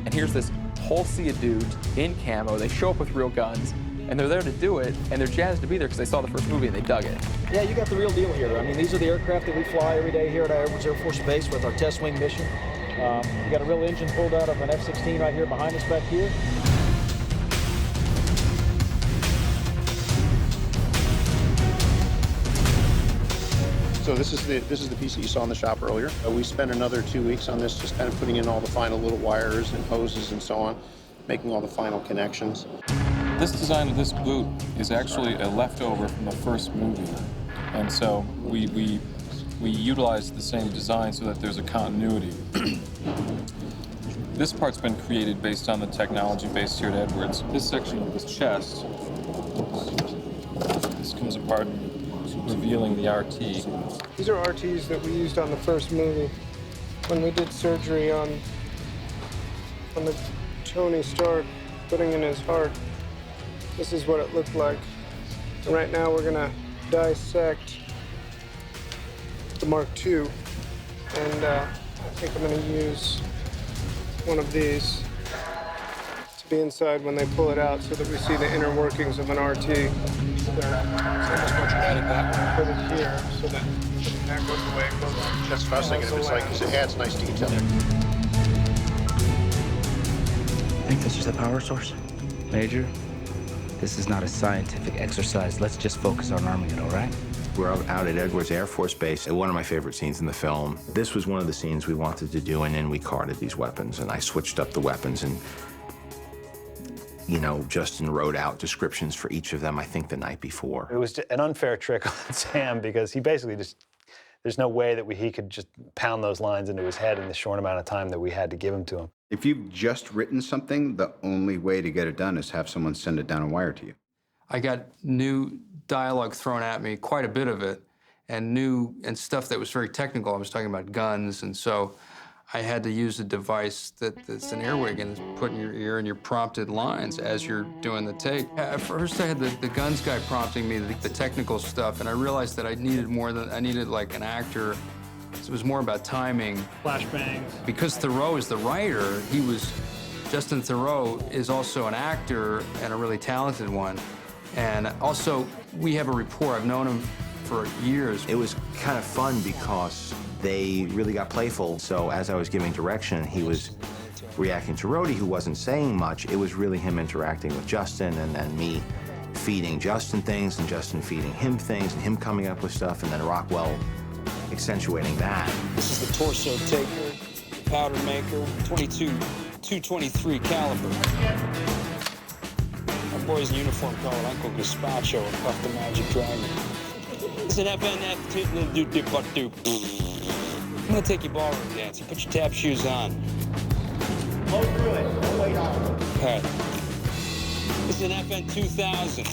And here's this whole sea of dudes in camo. They show up with real guns, and they're there to do it, and they're jazzed to be there because they saw the first movie and they dug it. Yeah, you got the real deal here. I mean, these are the aircraft that we fly every day here at Edwards Air Force Base with our test wing mission. We got a real engine pulled out of an F-16 right here behind us back here. So this is the piece that you saw in the shop earlier. We spent another 2 weeks on this, just kind of putting in all the final little wires and hoses and so on, making all the final connections. This design of this boot is actually a leftover from the first movie. And so we utilized the same design so that there's a continuity. This part's been created based on the technology based here at Edwards. This section of the chest, this comes apart, revealing the RT. These are RTs that we used on the first movie when we did surgery on the Tony Stark, putting in his heart. This is what it looked like. And right now we're gonna dissect the Mark II, and I think I'm gonna use one of these to be inside when they pull it out so that we see the inner workings of an RT. Put it here so that that goes away. That's what I was thinking. It's like, it adds nice detail. I think that's just a power source. Major, this is not a scientific exercise. Let's just focus on arming it, all right? We're out at Edwards Air Force Base, one of my favorite scenes in the film. This was one of the scenes we wanted to do, and then we carded these weapons, and I switched up the weapons, and, you know, Justin wrote out descriptions for each of them, I think, the night before. It was an unfair trick on Sam because he basically just, there's no way that he could just pound those lines into his head in the short amount of time that we had to give him to him. If you've just written something, the only way to get it done is have someone send it down a wire to you. I got new dialogue thrown at me, quite a bit of it, and stuff that was very technical. I was talking about guns, and so I had to use a device that's an earwig and it's put in your ear and your prompted lines as you're doing the take. At first, I had the guns guy prompting me the technical stuff, and I realized that I needed like an actor. So it was more about timing. Flashbangs. Because Theroux is the writer, Justin Theroux is also an actor and a really talented one. And also, we have a rapport. I've known him for years. It was kind of fun because they really got playful. So as I was giving direction, he was reacting to Rhodey, who wasn't saying much. It was really him interacting with Justin, and then me feeding Justin things, and Justin feeding him things, and him coming up with stuff, and then Rockwell accentuating that. This is the torso taker, powder maker, 223 caliber. My boy's in uniform called Uncle Gazpacho and Puff the Magic Dragon. It's an FNF. I'm gonna take you ballroom dancing. Put your tap shoes on. Blow through it. Don't wait on it. All right. This is an FN 2000.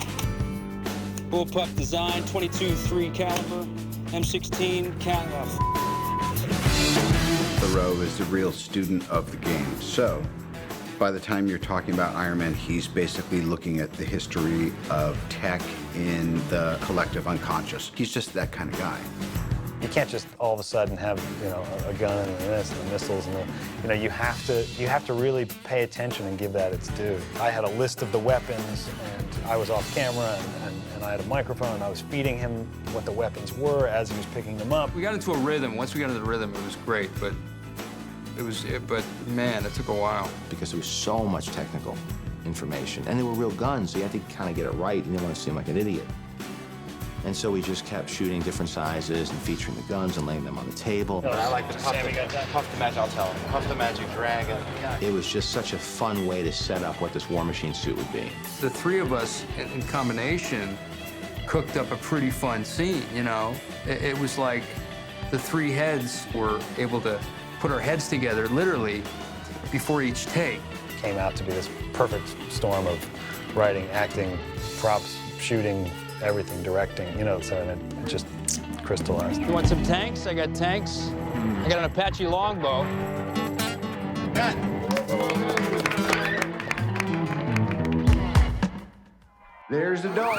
Bullpup design, 22.3 caliber, M16 caliber. Theroux is the real student of the game. So by the time you're talking about Iron Man, he's basically looking at the history of tech in the collective unconscious. He's just that kind of guy. You can't just all of a sudden have, you know, a gun and this and the missiles and the, you know, you have to really pay attention and give that its due. I had a list of the weapons, and I was off camera, and I had a microphone, and I was feeding him what the weapons were as he was picking them up. We got into a rhythm. Once we got into the rhythm, it was great, but man, it took a while. Because there was so much technical information, and they were real guns, so you had to kind of get it right. You didn't want to seem like an idiot. And so we just kept shooting different sizes and featuring the guns and laying them on the table. I like the Puff the Magic, I'll tell him. Puff the Magic Dragon. It was just such a fun way to set up what this War Machine suit would be. The three of us in combination cooked up a pretty fun scene, you know? It was like the three heads were able to put our heads together, literally, before each take. It came out to be this perfect storm of writing, acting, props, shooting, everything, directing, you know, so it just crystallized. You want some tanks? I got tanks. I got an Apache longbow. There's the door.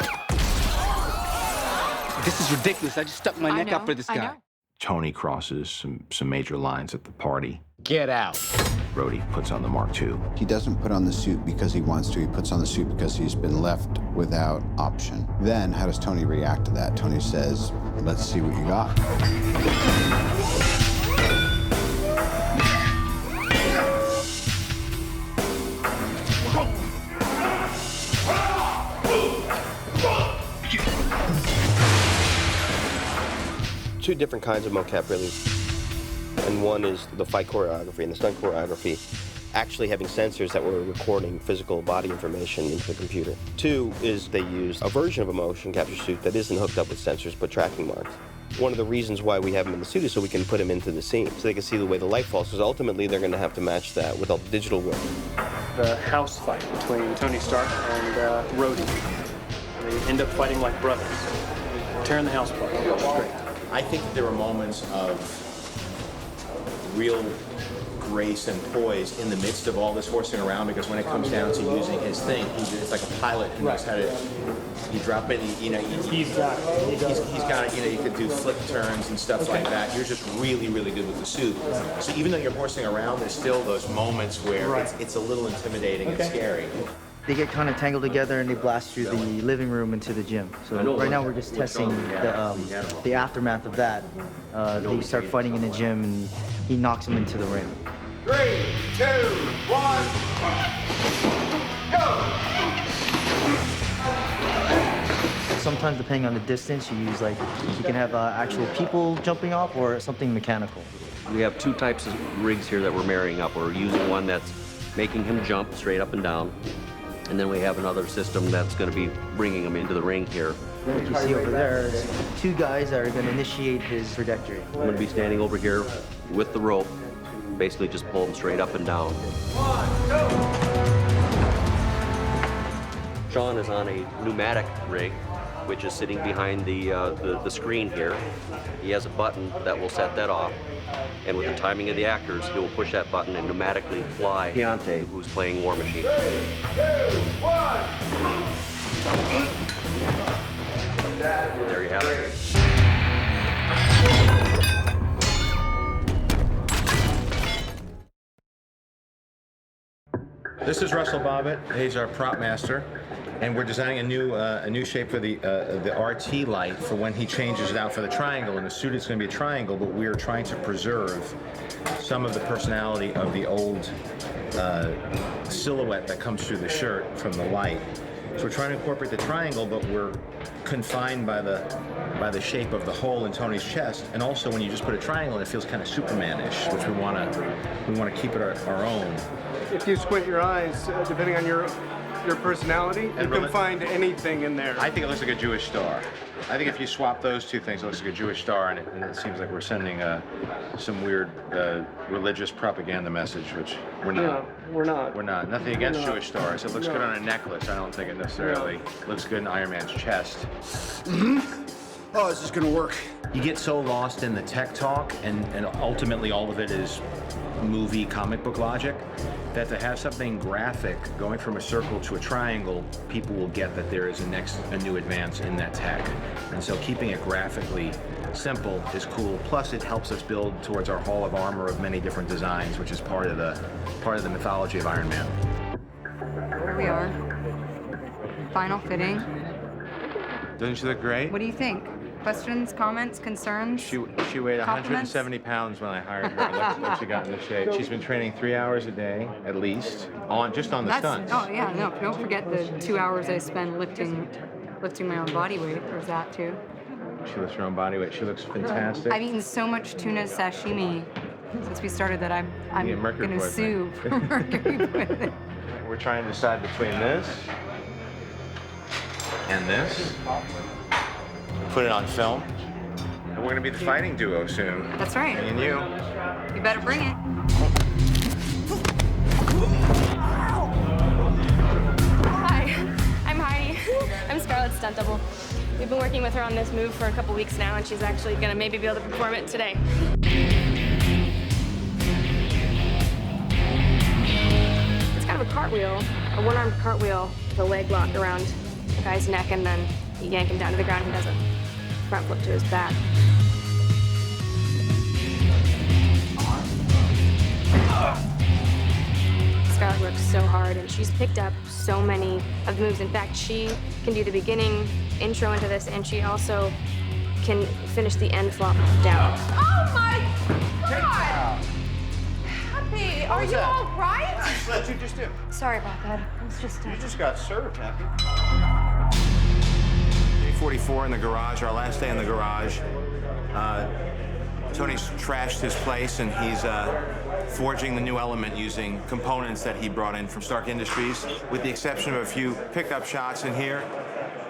This is ridiculous. I just stuck my neck out for this guy. Tony crosses some major lines at the party. Get out. Rhodey puts on the Mark II. He doesn't put on the suit because he wants to. He puts on the suit because he's been left without option. Then, how does Tony react to that? Tony says, let's see what you got. two different kinds of mocap, really. And one is the fight choreography and the stunt choreography, actually having sensors that were recording physical body information into the computer. Two is they use a version of a motion capture suit that isn't hooked up with sensors but tracking marks. One of the reasons why we have them in the suit is so we can put them into the scene, so they can see the way the light falls, because ultimately they're going to have to match that with all the digital work. The house fight between Tony Stark and Rhodey. They end up fighting like brothers, tearing the house apart. It was great. I think that there were moments of real grace and poise in the midst of all this horsing around, because when it comes down to using his thing, it's like a pilot who knows how to, you drop it, he's got it, you could do flip turns and stuff like that. You're just really, really good with the suit. So even though you're horsing around, there's still those moments where it's a little intimidating and scary. They get kind of tangled together and they blast through the living room into the gym. So right now we're just testing the aftermath of that. They start fighting in the gym and he knocks them into the ring. 3, 2, 1, go! Sometimes depending on the distance, you use you can have actual people jumping off or something mechanical. We have two types of rigs here that we're marrying up. We're using one that's making him jump straight up and down. And then we have another system that's going to be bringing him into the ring here. What you see over there is two guys that are going to initiate his trajectory. I'm going to be standing over here with the rope, basically just pull him straight up and down. 1, go! Sean is on a pneumatic rig, which is sitting behind the screen here. He has a button that will set that off. And with the timing of the actors, he will push that button and pneumatically fly Keontae, who's playing War Machine. 3, 2, 1. There you have it. This is Russell Bobbitt. He's our prop master, and we're designing a new shape for the RT light for when he changes it out for the triangle. In the suit, it's going to be a triangle, but we are trying to preserve some of the personality of the old silhouette that comes through the shirt from the light. So we're trying to incorporate the triangle, but we're confined by the shape of the hole in Tony's chest. And also, when you just put a triangle, it feels kind of Superman-ish, which we want to keep it our own. If you squint your eyes, depending on your personality, you can find anything in there. I think it looks like a Jewish star. I think if you swap those two things, it looks like a Jewish star, and it seems like we're sending some weird religious propaganda message, which we're not. No, we're not. We're not. Nothing against Jewish stars. It looks good on a necklace. I don't think it necessarily looks good in Iron Man's chest. Oh, this is gonna work. You get so lost in the tech talk, and ultimately all of it is movie comic book logic, that to have something graphic going from a circle to a triangle, people will get that there is a new advance in that tech. And so keeping it graphically simple is cool. Plus it helps us build towards our hall of armor of many different designs, which is part of the mythology of Iron Man. Here we are. Final fitting. Doesn't she look great? What do you think? Questions, comments, concerns? She weighed 170 pounds when I hired her. Look what she got in the shape. She's been training 3 hours a day, at least, just on the stunts. Oh yeah, no, don't forget the 2 hours I spend lifting my own body weight. There's that too. She lifts her own body weight. She looks fantastic. I've eaten so much tuna sashimi since we started that I'm gonna sue for mercury poisoning. We're trying to decide between this and this. Put it on film. And we're gonna be the fighting duo soon. That's right. Me and you. You better bring it. Hi, I'm Heidi. I'm Scarlett's stunt double. We've been working with her on this move for a couple weeks now, and she's actually gonna maybe be able to perform it today. It's kind of a cartwheel, a one-armed cartwheel with a leg lock around the guy's neck, and then you yank him down to the ground. He does a front flip to his back. Scarlett works so hard, and she's picked up so many of the moves. In fact, she can do the beginning intro into this, and she also can finish the end flop down. Oh my God! Happy, are you all right? What'd you just do? Sorry about that. It's just You just got served, Happy. Day 44 in the garage, our last day in the garage. Tony's trashed his place, and he's forging the new element using components that he brought in from Stark Industries. With the exception of a few pickup shots in here,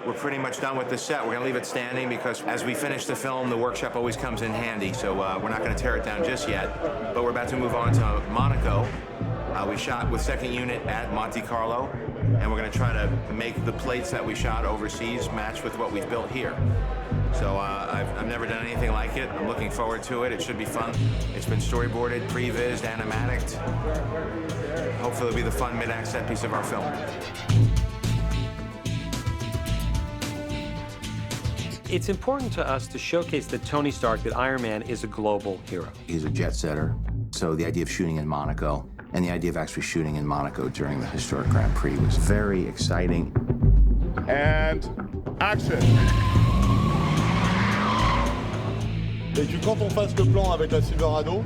we're pretty much done with the set. We're gonna leave it standing because as we finish the film, the workshop always comes in handy, so we're not gonna tear it down just yet. But we're about to move on to Monaco. We shot with second unit at Monte Carlo, and we're gonna try to make the plates that we shot overseas match with what we've built here. So I've never done anything like it. I'm looking forward to it. It should be fun. It's been storyboarded, pre-vised, animatic. Hopefully it'll be the fun mid-act set piece of our film. It's important to us to showcase that Tony Stark, that Iron Man, is a global hero. He's a jet setter, so the idea of shooting in Monaco and the idea of actually shooting in Monaco during the historic Grand Prix was very exciting. And action! Et que quand on fasse le plan avec la Silverado,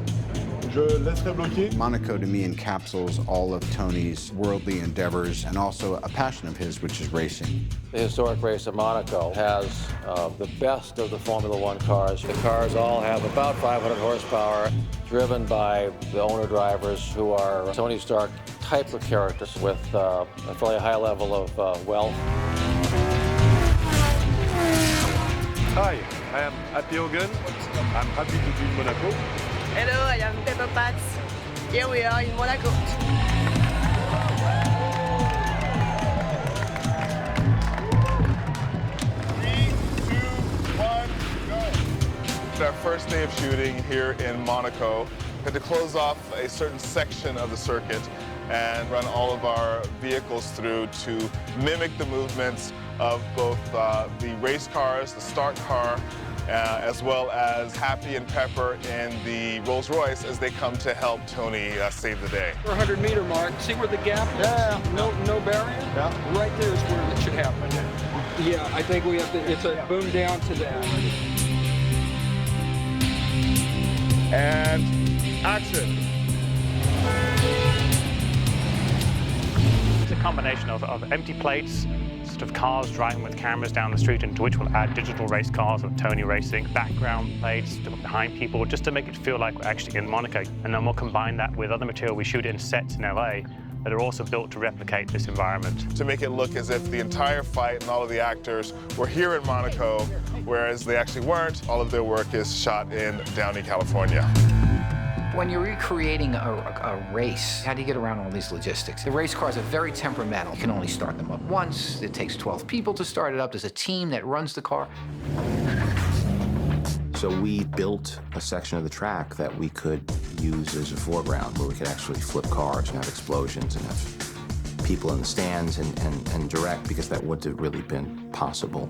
je laisserai bloquer. Monaco, to me, encapsulates all of Tony's worldly endeavors and also a passion of his, which is racing. The historic race of Monaco has the best of the Formula One cars. The cars all have about 500 horsepower, driven by the owner-drivers who are Tony Stark type of characters with a fairly high level of wealth. Hi, I am Happy Hogan. I'm happy to be in Monaco. Hello, I am Pepper Potts. Here we are in Monaco. It's our first day of shooting here in Monaco. We had to close off a certain section of the circuit and run all of our vehicles through to mimic the movements of both the race cars, the Stark car, as well as Happy and Pepper in the Rolls Royce as they come to help Tony save the day. 400-meter mark. See where the gap is? Yeah. No barrier? Yeah. Right there is where it should happen. Yeah, I think we have to, it's a boom down to that. And action. It's a combination of empty plates, sort of cars driving with cameras down the street, into which we'll add digital race cars of Tony racing, background plates behind people, just to make it feel like we're actually in Monaco. And then we'll combine that with other material we shoot in sets in LA that are also built to replicate this environment. To make it look as if the entire fight and all of the actors were here in Monaco, whereas they actually weren't. All of their work is shot in Downey, California. When you're recreating a race, how do you get around all these logistics? The race cars are very temperamental. You can only start them up once. It takes 12 people to start it up. There's a team that runs the car. So we built a section of the track that we could use as a foreground, where we could actually flip cars and have explosions and have people in the stands and direct, because that wouldn't have really been possible.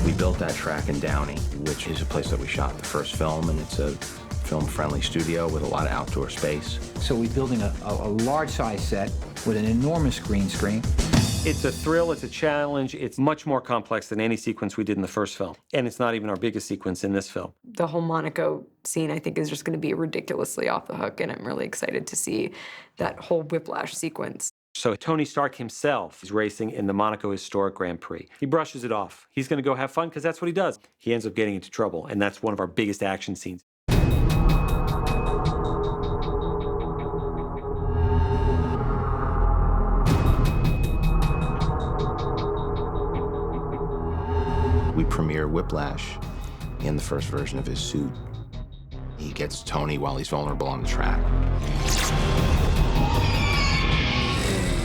We built that track in Downey, which is a place that we shot the first film, and it's a film-friendly studio with a lot of outdoor space. So we're building a large-size set with an enormous green screen. It's a thrill, it's a challenge, it's much more complex than any sequence we did in the first film. And it's not even our biggest sequence in this film. The whole Monaco scene, I think, is just going to be ridiculously off the hook, and I'm really excited to see that whole whiplash sequence. So Tony Stark himself is racing in the Monaco Historic Grand Prix. He brushes it off. He's going to go have fun because that's what he does. He ends up getting into trouble, and that's one of our biggest action scenes. We premiere Whiplash in the first version of his suit. He gets Tony while he's vulnerable on the track.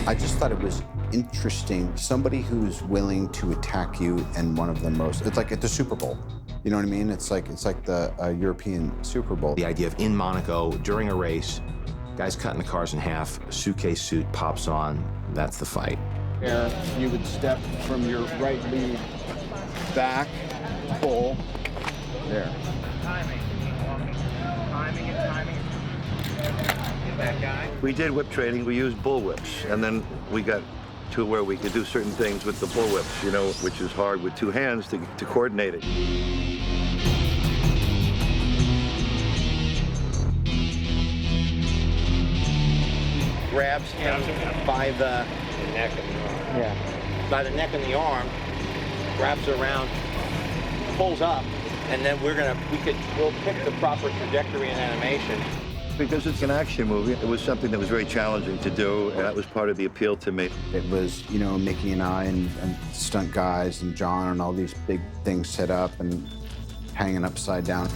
I just thought it was interesting. Somebody who's willing to attack you in one of the most, it's like at the Super Bowl. You know what I mean? It's like the European Super Bowl. The idea of in Monaco, during a race, guys cutting the cars in half, a suitcase suit pops on, that's the fight. You would step from your right lead back, pull, there. Timing and timing. Get that guy. We did whip training. We used bull whips, and then we got to where we could do certain things with the bull whips, you know, which is hard with two hands to coordinate it. grabs him by the neck and the arm. Yeah. By the neck and the arm, wraps around, pulls up, and then we'll pick the proper trajectory and animation. Because it's an action movie, it was something that was very challenging to do, and that was part of the appeal to me. It was, you know, Mickey and I and stunt guys and John and all these big things set up and hanging upside down.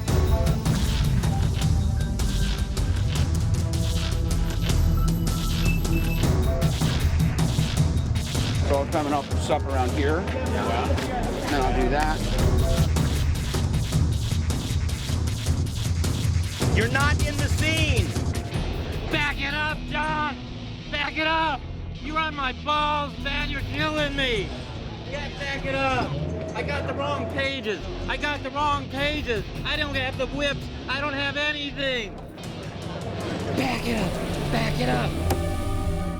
So I'll come up around here. Yeah. Then I'll do that. You're not in the scene! Back it up, John! Back it up! You're on my balls, man! You're killing me! Yeah, back it up! I got the wrong pages! I got the wrong pages! I don't have the whips! I don't have anything! Back it up! Back it up!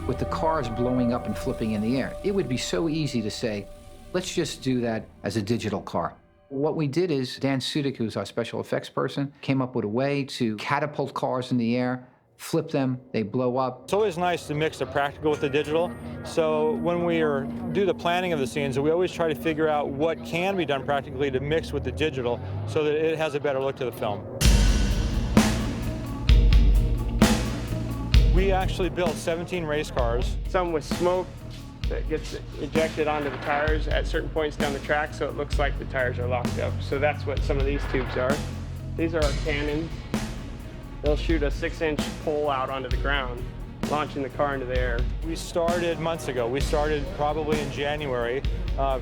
With the cars blowing up and flipping in the air, it would be so easy to say, let's just do that as a digital car. What we did is Dan Sudik, who's our special effects person, came up with a way to catapult cars in the air, flip them, they blow up. It's always nice to mix the practical with the digital. So when we do the planning of the scenes, we always try to figure out what can be done practically to mix with the digital so that it has a better look to the film. We actually built 17 race cars. Some with smoke that gets ejected onto the tires at certain points down the track, so it looks like the tires are locked up. So that's what some of these tubes are. These are our cannons. They'll shoot a 6-inch pole out onto the ground, launching the car into the air. We started months ago. We started probably in January,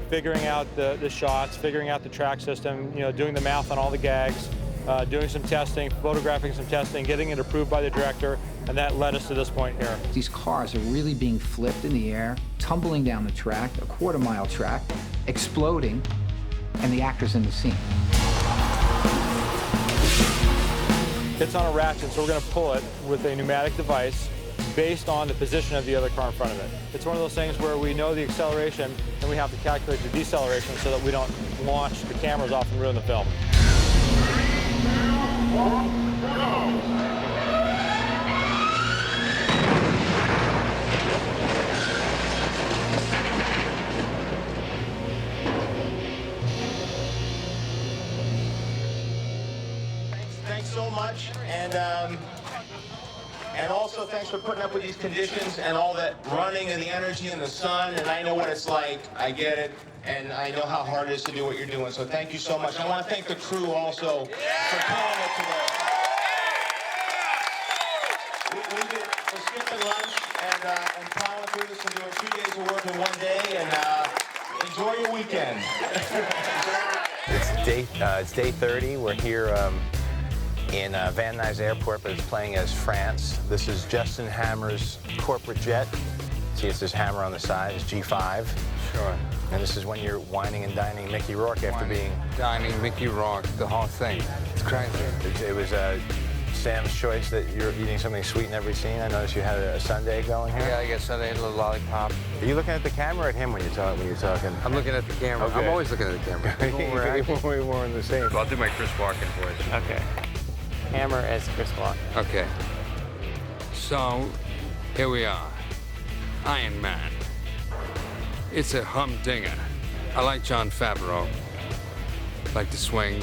figuring out the shots, figuring out the track system, you know, doing the math on all the gags, doing some testing, photographing some testing, getting it approved by the director, and that led us to this point here. These cars are really being flipped in the air, tumbling down the track, a quarter-mile track, exploding, and the actors in the scene. It's on a ratchet, so we're going to pull it with a pneumatic device based on the position of the other car in front of it. It's one of those things where we know the acceleration and we have to calculate the deceleration so that we don't launch the cameras off and ruin the film. Thanks so much, and also thanks for putting up with these conditions and all that running and the energy in the sun, and I know what it's like, I get it, and I know how hard it is to do what you're doing, so thank you so much. I want to thank the crew also for pulling it today. We're skipping lunch and plowing through this and doing 2 days of work in 1 day, and enjoy your weekend. It's day 30. We're here in Van Nuys Airport, but it's playing as France. This is Justin Hammer's corporate jet. See, it's this hammer on the side, it's G5. Sure. And this is when you're whining and dining Mickey Rourke after dining Mickey Rourke, the whole thing. It's crazy. It was Sam's choice that you're eating something sweet in every scene. I noticed you had a sundae going here. Yeah, I guess sundae, a little lollipop. Are you looking at the camera or at him when you're talking? I'm looking at the camera. Okay. I'm always looking at the camera. We're more in the same. I'll do my Chris Walken voice. Okay. Hammer as Chris Walken. Okay. So, here we are. Iron Man. It's a humdinger. I like Jon Favreau. Like to swing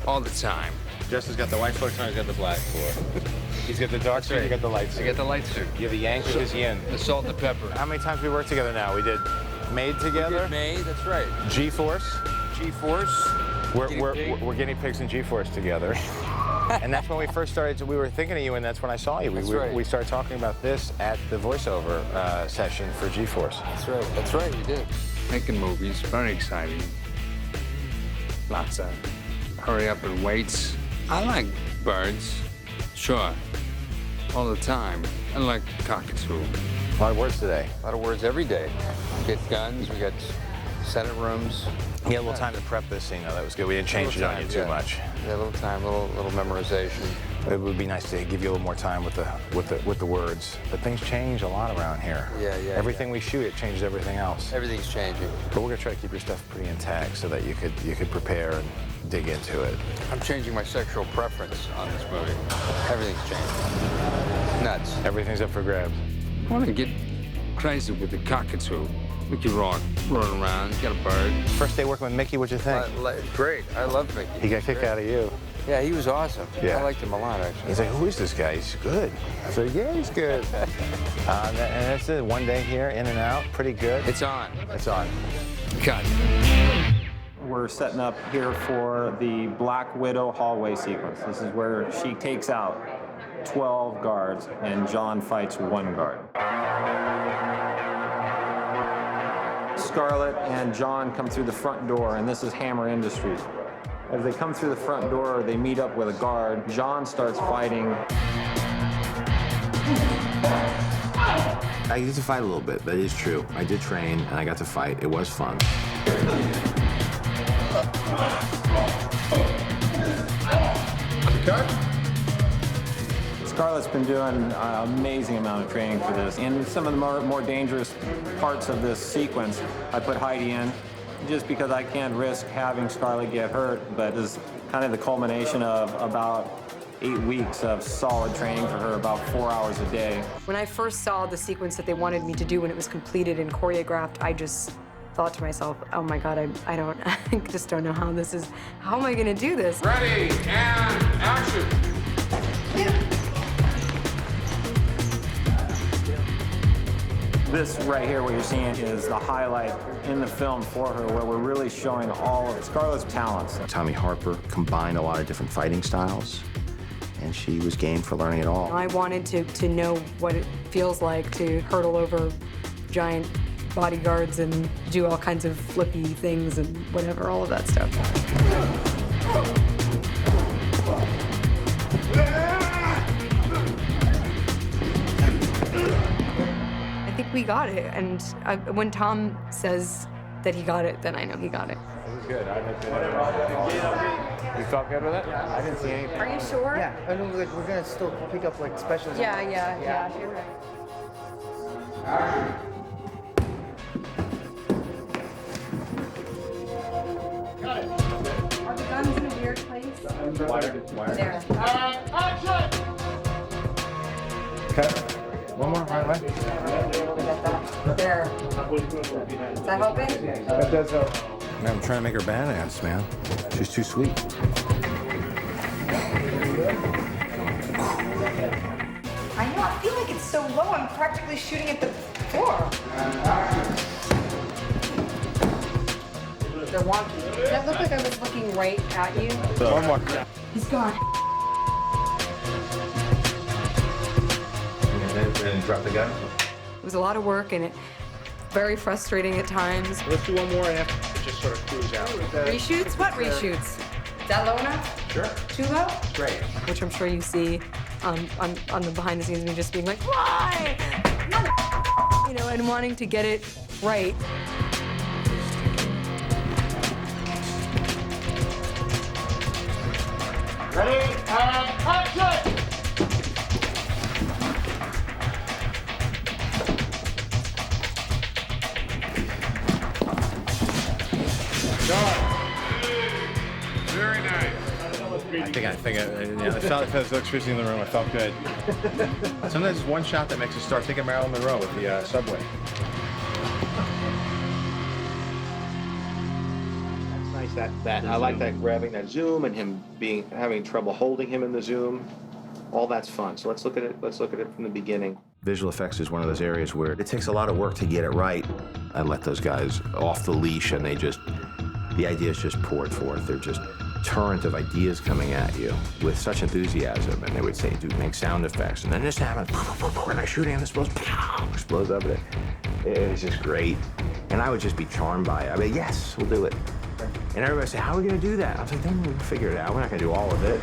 all the time. Justin's got the white floor, Tony's got the black floor. He's got the dark suit, you got the light suit. I got the light suit. You have the Yank with his yin. The salt and the pepper. How many times we worked together now? We did Made together. We did Made, that's right. G-Force. G-Force. We're guinea pigs in G-Force together. And that's when we first started, we were thinking of you, and that's when I saw you. We started talking about this at the voiceover session for G-Force. That's right, we did. Making movies, very exciting. Lots of hurry up and waits. I like birds, sure, all the time. I like cockatoo. A lot of words today. A lot of words every day. We get guns, we got Senate rooms. You had a little time to prep this scene, though. That was good. We didn't change it on you too much. Yeah, a little time, a little memorization. It would be nice to give you a little more time with the words. But things change a lot around here. Yeah. Everything we shoot, it changes everything else. Everything's changing. But we're gonna try to keep your stuff pretty intact so that you could prepare and dig into it. I'm changing my sexual preference on this movie. Everything's changing. Nuts. Everything's up for grabs. I want to get crazy with the cockatoo. Mickey Rourke running around, he's got a bird. First day working with Mickey, what'd you think? Great, I love Mickey. He got a kick out of you. Yeah, he was awesome. Yeah. I liked him a lot, actually. He's like, who is this guy? He's good. I said, yeah, he's good. And that's it, 1 day here, in and out, pretty good. It's on. It's on. Cut. We're setting up here for the Black Widow hallway sequence. This is where she takes out 12 guards and John fights 1 guard. Scarlett and John come through the front door, and this is Hammer Industries. As they come through the front door, they meet up with a guard. John starts fighting. I get to fight a little bit, that is true. I did train, and I got to fight. It was fun. Scarlett's been doing an amazing amount of training for this. In some of the more dangerous parts of this sequence, I put Heidi in just because I can't risk having Scarlett get hurt, but this is kind of the culmination of about 8 weeks of solid training for her, about 4 hours a day. When I first saw the sequence that they wanted me to do when it was completed and choreographed, I just thought to myself, oh my God, I just don't know how this is, how am I gonna do this? Ready, and action. This right here, what you're seeing, is the highlight in the film for her, where we're really showing all of Scarlett's talents. Tommy Harper combined a lot of different fighting styles, and she was game for learning it all. I wanted to know what it feels like to hurdle over giant bodyguards and do all kinds of flippy things and whatever, all of that stuff. I think we got it, and when Tom says that he got it, then I know he got it. It was good. You felt good with it? I didn't see anything. Are you sure? Yeah, I know, like, we're gonna still pick up like specials. Yeah, you're right. Got it. Are the guns in a weird place? Wired. There. Cut. One more, right away. There. Is that helping? That does help. Man, I'm trying to make her badass, man. She's too sweet. I know, I feel like it's so low, I'm practically shooting at the floor. They're wonky. Did that look like I was looking right at you? One more. He's gone. And drop the gun. It was a lot of work and very frustrating at times. Let's do one more and have to just sort of cruise out. Reshoots? What reshoots? Is that low enough? Sure. Too low? Great. Which I'm sure you see on the behind the scenes, me just being like, why? You know, and wanting to get it right. Ready, and action! Very nice. I felt electricity in the room. I felt good. Sometimes it's one shot that makes you start thinking Marilyn Monroe with the subway. That's nice. That I like that grabbing that zoom and him having trouble holding him in the zoom. All that's fun. So let's look at it. Let's look at it from the beginning. Visual effects is one of those areas where it takes a lot of work to get it right. I let those guys off the leash, and the ideas just poured forth. They're just torrent of ideas coming at you with such enthusiasm, and they would say, dude, make sound effects, and then this happens, and I'm shooting, and this explodes up, and it was just great. And I would just be charmed by it. I mean, yes, we'll do it. And everybody would say, how are we gonna do that? I was like, then we'll figure it out. We're not gonna do all of it.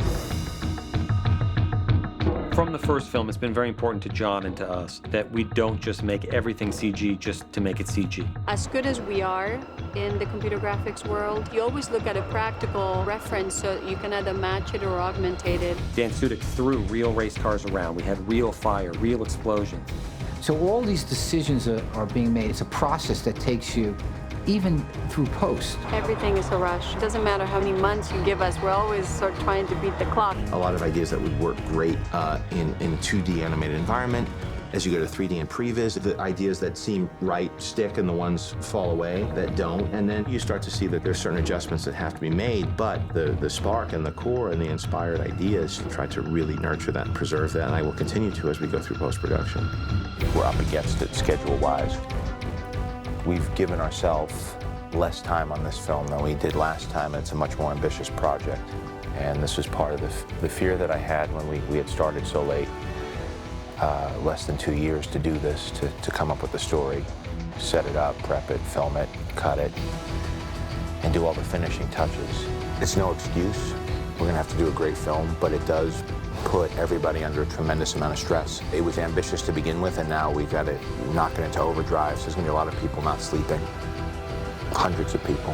From the first film, it's been very important to John and to us that we don't just make everything CG just to make it CG. As good as we are in the computer graphics world, you always look at a practical reference so that you can either match it or augmentate it. Dan Sudik threw real race cars around. We had real fire, real explosions. So all these decisions are being made. It's a process that takes you even through post. Everything is a rush. It doesn't matter how many months you give us, we're always sort of trying to beat the clock. A lot of ideas that would work great in a 2D animated environment As you go to 3D and previs, the ideas that seem right stick and the ones fall away that don't. And then you start to see that there's certain adjustments that have to be made, but the spark and the core and the inspired ideas, try to really nurture that and preserve that. And I will continue to as we go through post-production. We're up against it schedule-wise. We've given ourselves less time on this film than we did last time, and it's a much more ambitious project. And this was part of the fear that I had when we had started so late. Less than 2 years to do this, to come up with the story, set it up, prep it, film it, cut it, and do all the finishing touches. It's no excuse. We're gonna have to do a great film, but it does put everybody under a tremendous amount of stress. It was ambitious to begin with, and now we've got to knock it into overdrive. So there's gonna be a lot of people not sleeping. Hundreds of people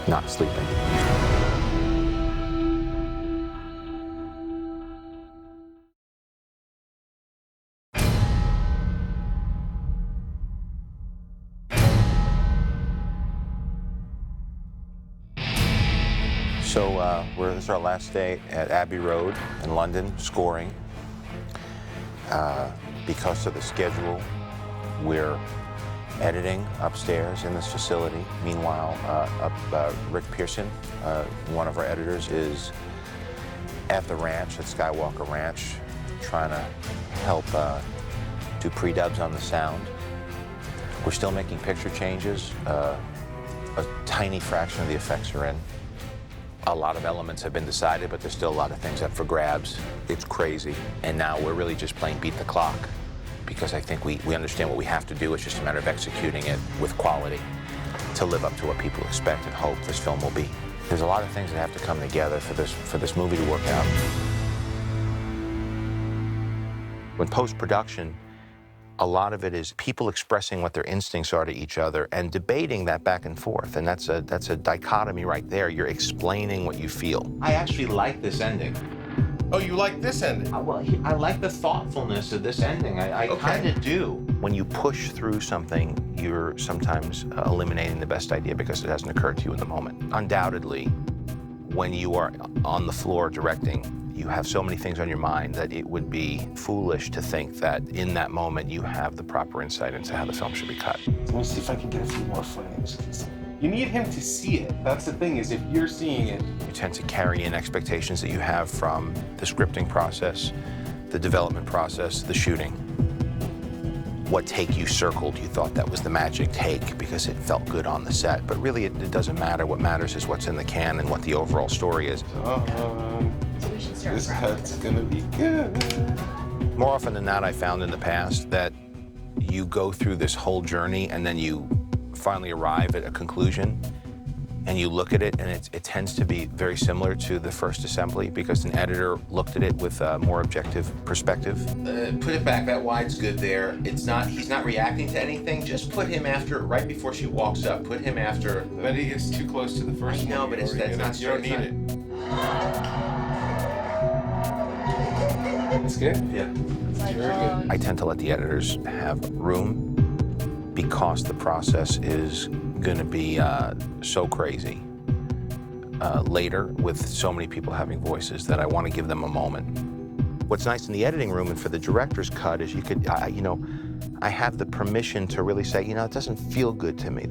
not sleeping. So this is our last day at Abbey Road in London, scoring. Because of the schedule, we're editing upstairs in this facility. Meanwhile, Rick Pearson, one of our editors, is at the ranch, at Skywalker Ranch, trying to help do pre-dubs on the sound. We're still making picture changes. A tiny fraction of the effects are in. A lot of elements have been decided, but there's still a lot of things up for grabs. It's crazy. And now we're really just playing beat the clock, because I think we understand what we have to do. It's just a matter of executing it with quality to live up to what people expect and hope this film will be. There's a lot of things that have to come together for this movie to work out. When post-production, a lot of it is people expressing what their instincts are to each other and debating that back and forth. And that's a dichotomy right there. You're explaining what you feel. I actually like this ending. Oh, you like this ending? Well, I like the thoughtfulness of this ending. I kind of do. When you push through something, you're sometimes eliminating the best idea because it hasn't occurred to you in the moment. Undoubtedly, when you are on the floor directing, you have so many things on your mind that it would be foolish to think that in that moment you have the proper insight into how the film should be cut. Let me see if I can get a few more frames. You need him to see it. That's the thing, is if you're seeing it. You tend to carry in expectations that you have from the scripting process, the development process, the shooting. What take you circled, you thought that was the magic take because it felt good on the set, but really it doesn't matter. What matters is what's in the can and what the overall story is. This cut's gonna be good. More often than not, I found in the past that you go through this whole journey and then you finally arrive at a conclusion and you look at it and it tends to be very similar to the first assembly because an editor looked at it with a more objective perspective. Put it back, that wide's good there. He's not reacting to anything. Just put him after, right before she walks up, put him after. But he gets too close to the first one. No, but that's not, you don't need it. It's good? Yeah. Very good. I tend to let the editors have room because the process is going to be so crazy later with so many people having voices that I want to give them a moment. What's nice in the editing room and for the director's cut is you could, I have the permission to really say, it doesn't feel good to me.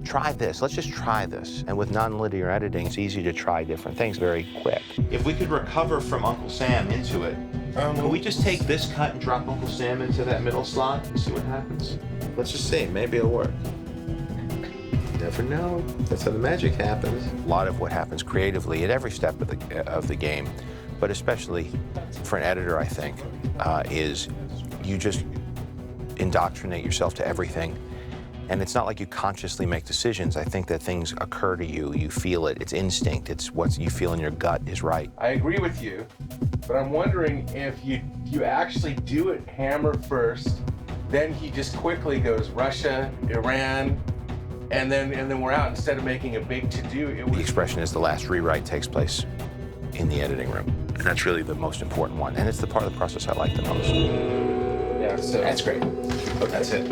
Try this, let's just try this. And with non-linear editing, it's easy to try different things very quick. If we could recover from Uncle Sam into it, could we just take this cut and drop Uncle Sam into that middle slot and see what happens? Let's just see, maybe it'll work. You never know, that's how the magic happens. A lot of what happens creatively at every step of the game, but especially for an editor, I think, is you just indoctrinate yourself to everything. And it's not like you consciously make decisions. I think that things occur to you. You feel it. It's instinct. It's what you feel in your gut is right. I agree with you, but I'm wondering if you actually do it hammer first, then he just quickly goes Russia, Iran, and then we're out instead of making a big to-do. The expression is the last rewrite takes place in the editing room. And that's really the most important one. And it's the part of the process I like the most. Yeah, so that's great. Okay. That's it.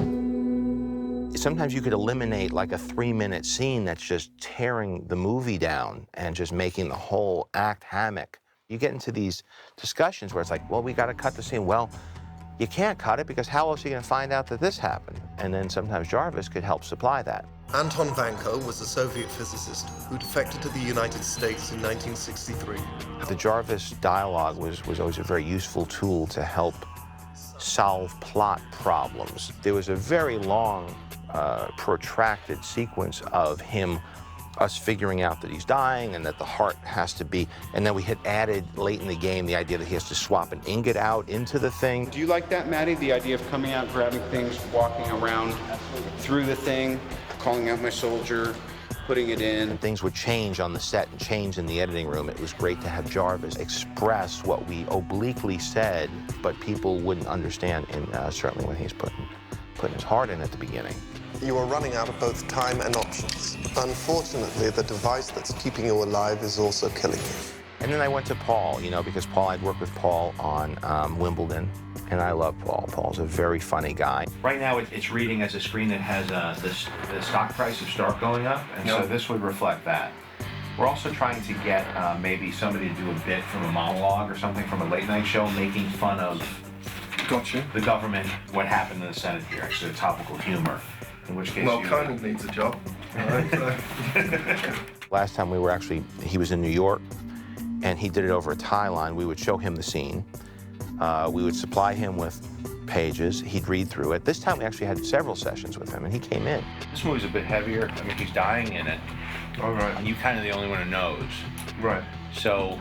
Sometimes you could eliminate like a 3-minute scene that's just tearing the movie down and just making the whole act hammock. You get into these discussions where it's like, well, we got to cut the scene. Well, you can't cut it because how else are you going to find out that this happened? And then sometimes Jarvis could help supply that. Anton Vanko was a Soviet physicist who defected to the United States in 1963. The Jarvis dialogue was always a very useful tool to help solve plot problems. There was a very long, protracted sequence of us figuring out that he's dying and that the heart has to be, and then we had added late in the game the idea that he has to swap an ingot out into the thing. Do you like that, Maddie? The idea of coming out, grabbing things, walking around through the thing, calling out my soldier, putting it in. And things would change on the set and change in the editing room. It was great to have Jarvis express what we obliquely said, but people wouldn't understand, and certainly when he's putting his heart in at the beginning. You are running out of both time and options. Unfortunately, the device that's keeping you alive is also killing you. And then I went to Paul, because I'd worked with Paul on Wimbledon, and I love Paul. Paul's a very funny guy. Right now, it's reading as a screen that has the stock price of Stark going up, and so this would reflect that. We're also trying to get maybe somebody to do a bit from a monologue or something from a late night show, making fun of the government, what happened in the Senate hearings, so topical humor. In which case, Conan needs a job. Last time he was in New York, and he did it over a tie line. We would show him the scene. We would supply him with pages. He'd read through it. This time we actually had several sessions with him, and he came in. This movie's a bit heavier. I mean, he's dying in it. All right. And you kind of the only one who knows. Right. So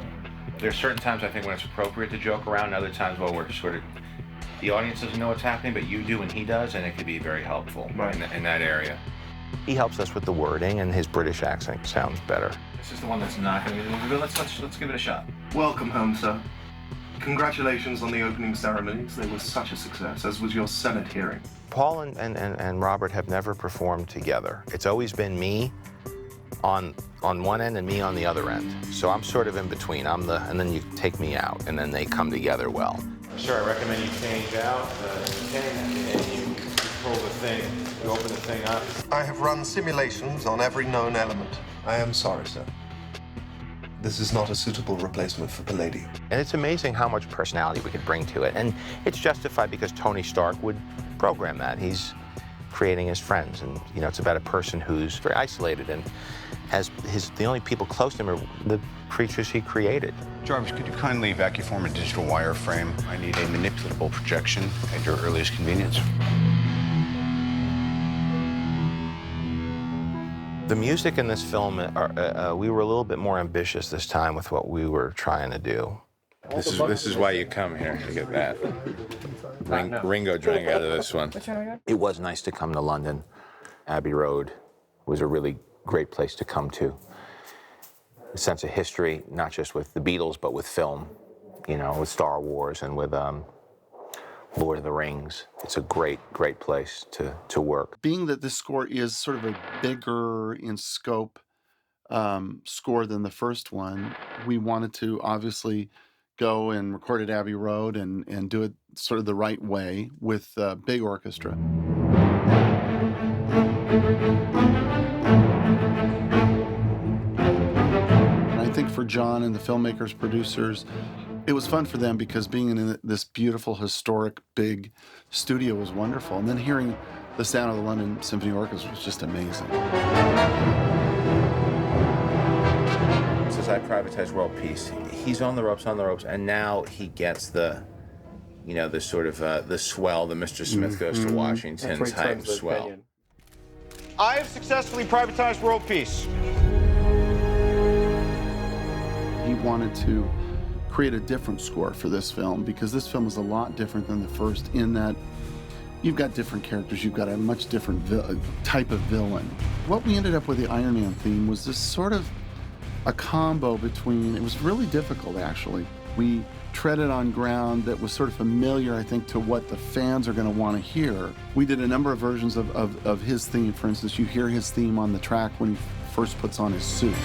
there's certain times I think when it's appropriate to joke around, and other times when we're sort of, the audience doesn't know what's happening, but you do and he does, and it could be very helpful in that area. He helps us with the wording, and his British accent sounds better. This is the one that's not going to be, but let's give it a shot. Welcome home, sir. Congratulations on the opening ceremonies. They were such a success, as was your Senate hearing. Paul and Robert have never performed together. It's always been me on one end and me on the other end. So I'm sort of in between. And then you take me out, and then they come together well. Sure, I recommend you change out the thing and you control the thing. You open the thing up. I have run simulations on every known element. I am sorry, sir. This is not a suitable replacement for Palladium. And it's amazing how much personality we could bring to it. And it's justified because Tony Stark would program that. He's creating his friends. And, it's about a person who's very isolated and the only people close to him are the creatures he created. Jarvis, could you kindly vacuum form a digital wireframe? I need a manipulable projection at your earliest convenience. The music in this film, we were a little bit more ambitious this time with what we were trying to do. This is why you come here, to get that. Ringo drank out of this one. It was nice to come to London. Abbey Road was a really great place to come to. A sense of history, not just with the Beatles, but with film, with Star Wars and with Lord of the Rings. It's a great, great place to work. Being that this score is sort of a bigger in scope score than the first one, we wanted to obviously go and record at Abbey Road and do it sort of the right way with a big orchestra. I think for John and the filmmakers, producers, it was fun for them because being in this beautiful, historic, big studio was wonderful. And then hearing the sound of the London Symphony Orchestra was just amazing. Since I privatized World Peace, he's on the ropes, and now he gets the sort of the swell, the Mr. Smith goes to Washington type swell. I have successfully privatized World Peace. He wanted to create a different score for this film because this film is a lot different than the first in that you've got different characters, you've got a much different type of villain. What we ended up with the Iron Man theme was this sort of a combo between, it was really difficult actually. We treaded on ground that was sort of familiar, I think, to what the fans are going to want to hear. We did a number of versions of his theme. For instance, you hear his theme on the track when he first puts on his suit.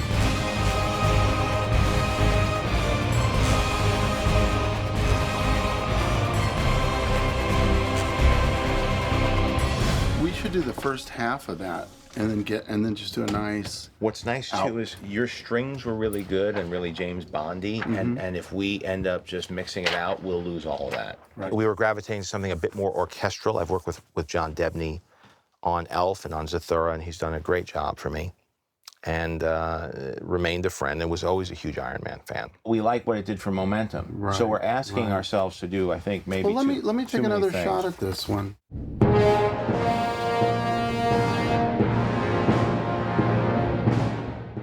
We should do the first half of that and then just do a nice. What's nice too is your strings were really good and really James Bondy, and if we end up just mixing it out, we'll lose all of that. Right. We were gravitating to something a bit more orchestral. I've worked with John Debney on Elf and on Zathura, and he's done a great job for me, and remained a friend and was always a huge Iron Man fan. We like what it did for momentum, Right, so we're asking right. ourselves to do, I think, maybe. Well, let me take another shot at this one.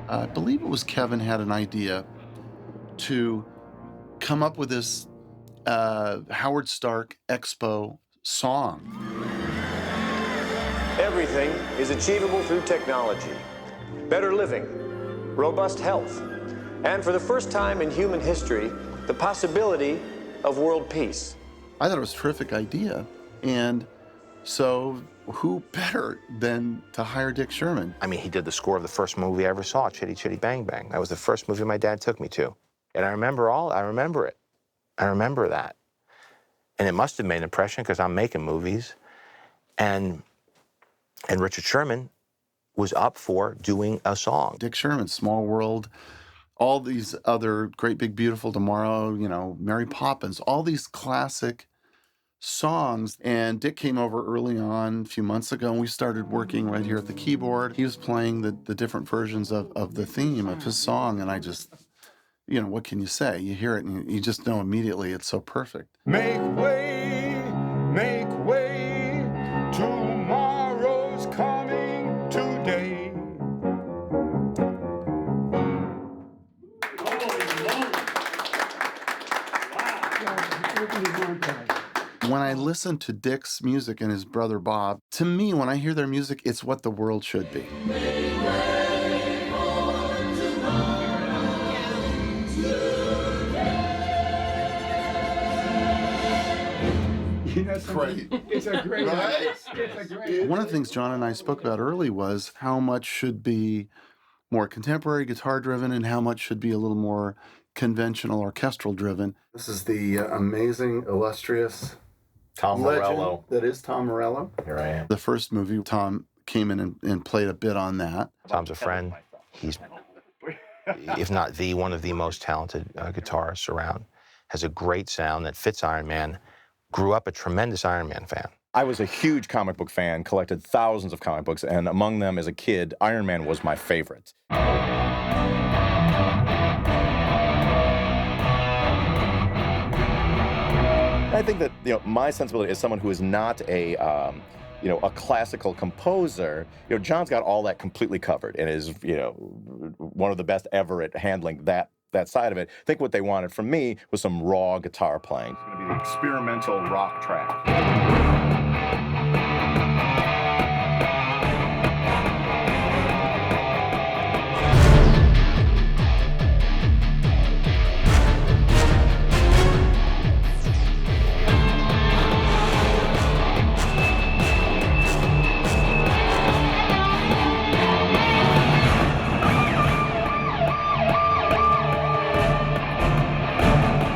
I believe it was Kevin had an idea to come up with this Howard Stark Expo song. Everything is achievable through technology. Better living, robust health, and for the first time in human history, the possibility of world peace. I thought it was a terrific idea, and so who better than to hire Dick Sherman? I mean, he did the score of the first movie I ever saw, Chitty Chitty Bang Bang. That was the first movie my dad took me to. And I remember it. I remember that. And it must have made an impression because I'm making movies. And Richard Sherman was up for doing a song. Dick Sherman, Small World, all these other Great Big Beautiful Tomorrow, you know, Mary Poppins, all these classic songs. And Dick came over early on, a few months ago, and we started working right here at the keyboard. He was playing the different versions of the theme of his song, and I just, you know, what can you say? You hear it and you just know immediately it's so perfect. Make way, tomorrow's coming today. When I listen to Dick's music and his brother Bob, to me, when I hear their music, it's what the world should be. Great. It's a great Right? It's a great One of the things John and I spoke about early was how much should be more contemporary guitar driven and how much should be a little more conventional orchestral driven. This is the amazing, illustrious Tom legend Morello. that is Tom Morello. Here I am. The first movie, Tom came in and played a bit on that. Tom's a friend. He's, if not one of the most talented guitarists around. Has a great sound that fits Iron Man. Grew up a tremendous Iron Man fan. I was a huge comic book fan, collected thousands of comic books, and among them, as a kid, Iron Man was my favorite. I think that, you know, my sensibility as someone who is not a classical composer, you know, John's got all that completely covered and is, you know, one of the best ever at handling that side of it. I think what they wanted from me was some raw guitar playing. It's going to be the experimental rock track.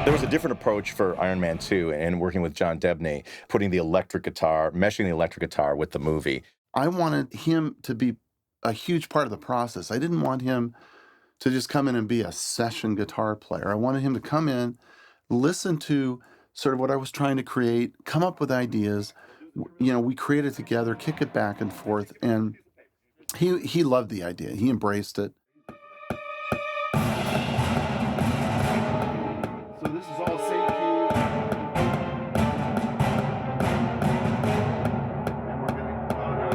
There was a different approach for Iron Man 2 and working with John Debney, putting the electric guitar, meshing the electric guitar with the movie. I wanted him to be a huge part of the process. I didn't want him to just come in and be a session guitar player. I wanted him to come in, listen to sort of what I was trying to create, come up with ideas. You know, we created together, kick it back and forth, and he loved the idea. He embraced it. So this is all safe keys. And we're going to go to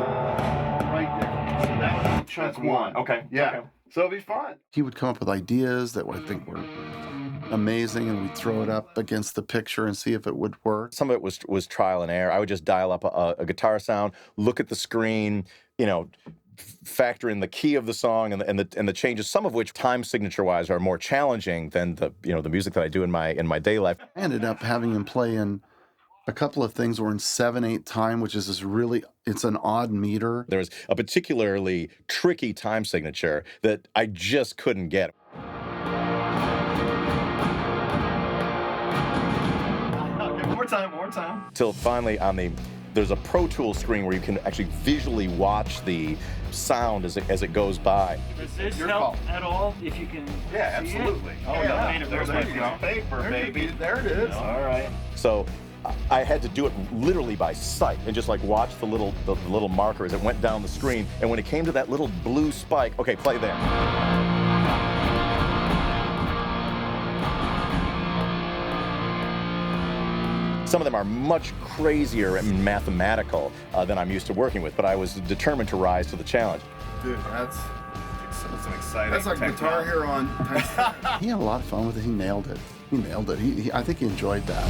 right there. So that's one. Okay. Yeah. Okay. So it'll be fun. He would come up with ideas that I think were amazing, and we'd throw it up against the picture and see if it would work. Some of it was trial and error. I would just dial up a guitar sound, look at the screen, you know, factor in the key of the song and the changes, some of which time signature wise are more challenging than the music that I do in my daily life. I ended up having him play in a couple of things were in 7/8 time, which is it's an odd meter. There was a particularly tricky time signature that I just couldn't get. More time. Till finally on the There's a Pro Tools screen where you can actually visually watch the sound as it goes by. Does this help at all if you can see absolutely. it? Oh, yeah. There's my piece of paper, baby. There it is. All right. So I had to do it literally by sight and just like watch the little marker as it went down the screen. And when it came to that little blue spike, okay, play there. Some of them are much crazier and mathematical than I'm used to working with, but I was determined to rise to the challenge. Dude, that's an exciting That's like Guitar Hero on. He had a lot of fun with it. He nailed it. He nailed it. I think he enjoyed that.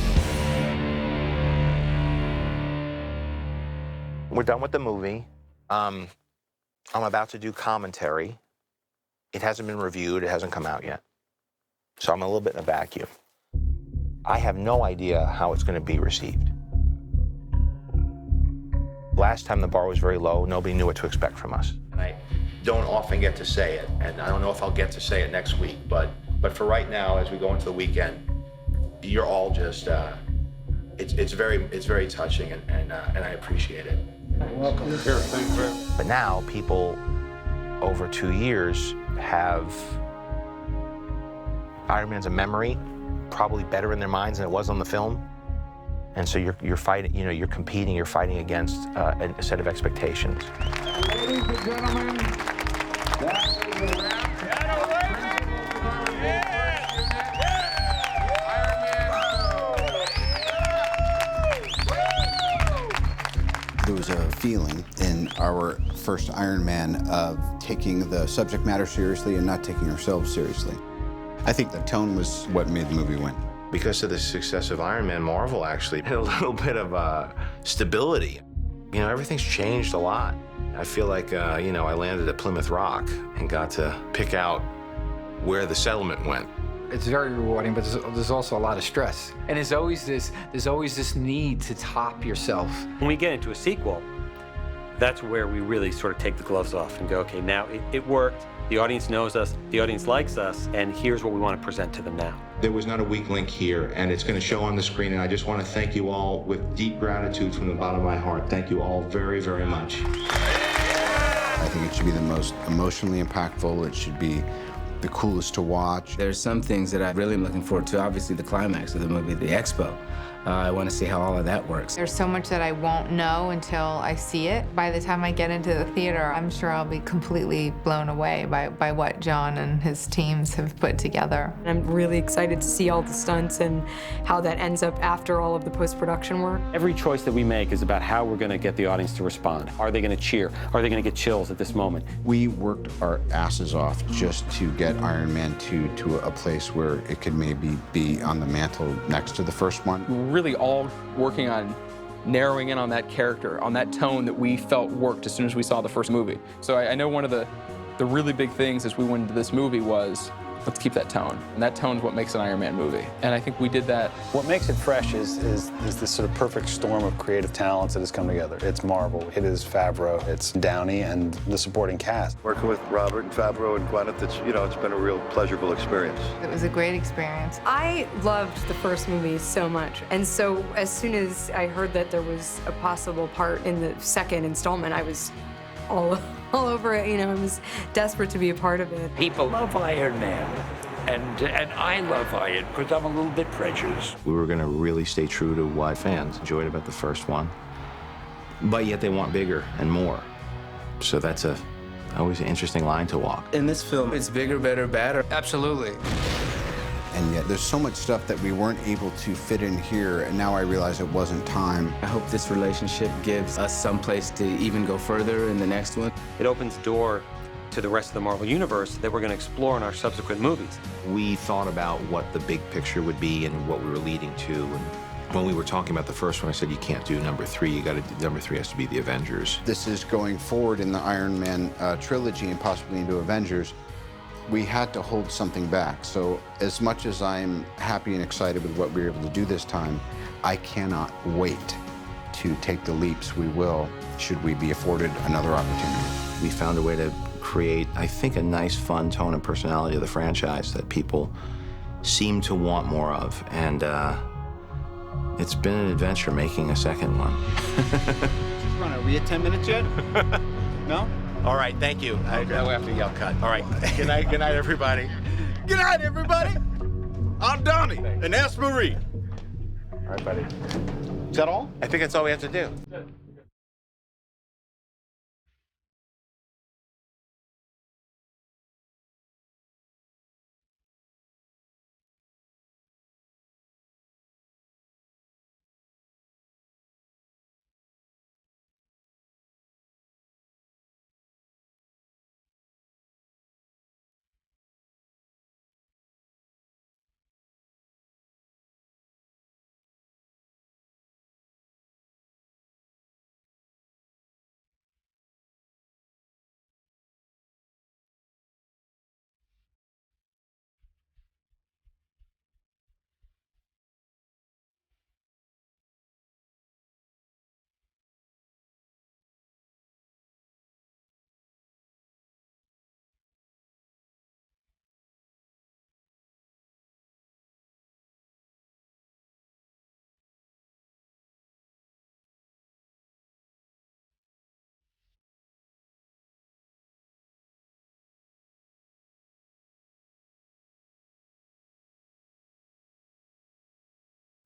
We're done with the movie. I'm about to do commentary. It hasn't been reviewed. It hasn't come out yet. So I'm a little bit in a vacuum. I have no idea how it's going to be received. Last time the bar was very low, nobody knew what to expect from us. And I don't often get to say it, and I don't know if I'll get to say it next week, but for right now, as we go into the weekend, you're all just, it's very touching, and I appreciate it. Welcome. Here, thank you very much. But now people over 2 years have Iron Man's a memory, probably better in their minds than it was on the film. And so you're fighting, you're competing, you're fighting against a set of expectations. Ladies and gentlemen, that is a wrap. There was a feeling in our first Iron Man of taking the subject matter seriously and not taking ourselves seriously. I think the tone was what made the movie win. Because of the success of Iron Man, Marvel actually had a little bit of stability. Everything's changed a lot. I feel like, I landed at Plymouth Rock and got to pick out where the settlement went. It's very rewarding, but there's also a lot of stress. And there's always this need to top yourself. When we get into a sequel, that's where we really sort of take the gloves off and go, okay, now it worked. The audience knows us, the audience likes us, and here's what we want to present to them now. There was not a weak link here, and it's going to show on the screen, and I just want to thank you all with deep gratitude from the bottom of my heart. Thank you all very, very much. I think it should be the most emotionally impactful. It should be the coolest to watch. There's some things that I really am looking forward to. Obviously, the climax of the movie, the expo. I want to see how all of that works. There's so much that I won't know until I see it. By the time I get into the theater, I'm sure I'll be completely blown away by what John and his teams have put together. I'm really excited to see all the stunts and how that ends up after all of the post-production work. Every choice that we make is about how we're going to get the audience to respond. Are they going to cheer? Are they going to get chills at this moment? We worked our asses off just to get Iron Man 2 to a place where it could maybe be on the mantle next to the first one. Really all working on narrowing in on that character, on that tone that we felt worked as soon as we saw the first movie. So I know one of the really big things as we went into this movie was, let's keep that tone. And that tone is what makes an Iron Man movie. And I think we did that. What makes it fresh is this sort of perfect storm of creative talents that has come together. It's Marvel, it is Favreau, it's Downey, and the supporting cast. Working with Robert and Favreau and Gwyneth, it's been a real pleasurable experience. It was a great experience. I loved the first movie so much, and so as soon as I heard that there was a possible part in the second installment, I was all over it. I was desperate to be a part of it. People love Iron Man, and I love Iron because I'm a little bit prejudiced. We were going to really stay true to what fans enjoyed about the first one, but yet they want bigger and more. So that's always an interesting line to walk. In this film, it's bigger, better, badder. Absolutely. And yet there's so much stuff that we weren't able to fit in here, and now I realize it wasn't time. I hope this relationship gives us some place to even go further in the next one. It opens the door to the rest of the Marvel Universe that we're going to explore in our subsequent movies. We thought about what the big picture would be and what we were leading to. And when we were talking about the first one, I said, you can't do number 3. Number 3 has to be the Avengers. This is going forward in the Iron Man trilogy and possibly into Avengers. We had to hold something back. So as much as I'm happy and excited with what we were able to do this time, I cannot wait to take the leaps we will, should we be afforded another opportunity. We found a way to create, I think, a nice, fun tone and personality of the franchise that people seem to want more of. And It's been an adventure making a second one. Ron, are we at 10 minutes yet? No? All right, thank you. I have to yell cut. All right. Good night, everybody. Good night, everybody. I'm Donnie, and that's Marie. All right, buddy. Is that all? I think that's all we have to do.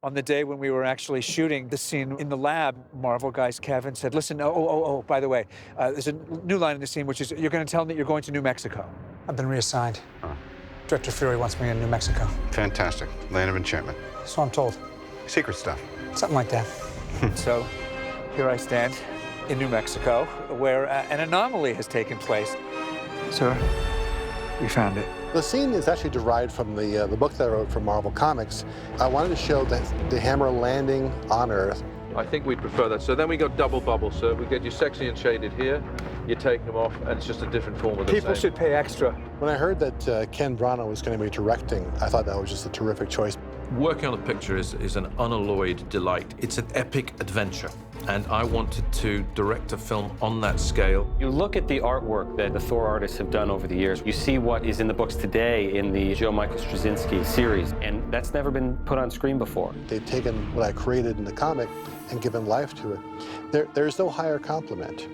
On the day when we were actually shooting the scene in the lab, Marvel guys, Kevin said, listen, by the way, there's a new line in the scene, which is, you're going to tell them that you're going to New Mexico. I've been reassigned. Director Fury wants me in New Mexico. Fantastic. Land of enchantment. So I'm told. Secret stuff. Something like that. So here I stand in New Mexico, where an anomaly has taken place. Sir, we found it. The scene is actually derived from the book that I wrote for Marvel Comics. I wanted to show the hammer landing on Earth. I think we'd prefer that. So then we got double bubble, so we get you sexy and shaded here, you take them off, and it's just a different form of the People same. should pay extra. When I heard that Ken Branagh was going to be directing, I thought that was just a terrific choice. Working on a picture is an unalloyed delight. It's an epic adventure, and I wanted to direct a film on that scale. You look at the artwork that the Thor artists have done over the years. You see what is in the books today in the Joe Michael Straczynski series, and that's never been put on screen before. They've taken what I created in the comic and given life to it. There's no higher compliment.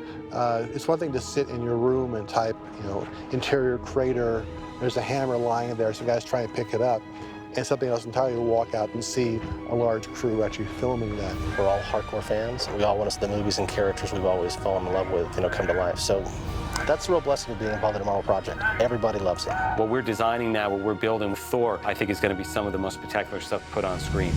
It's one thing to sit in your room and type, interior crater, there's a hammer lying there, some guys try and pick it up. And something else entirely to walk out and see a large crew actually filming that. We're all hardcore fans. We all want to see the movies and characters we've always fallen in love with, come to life. So that's the real blessing of being involved in a Marvel project. Everybody loves it. What we're designing now, what we're building with Thor, I think is going to be some of the most spectacular stuff put on screen.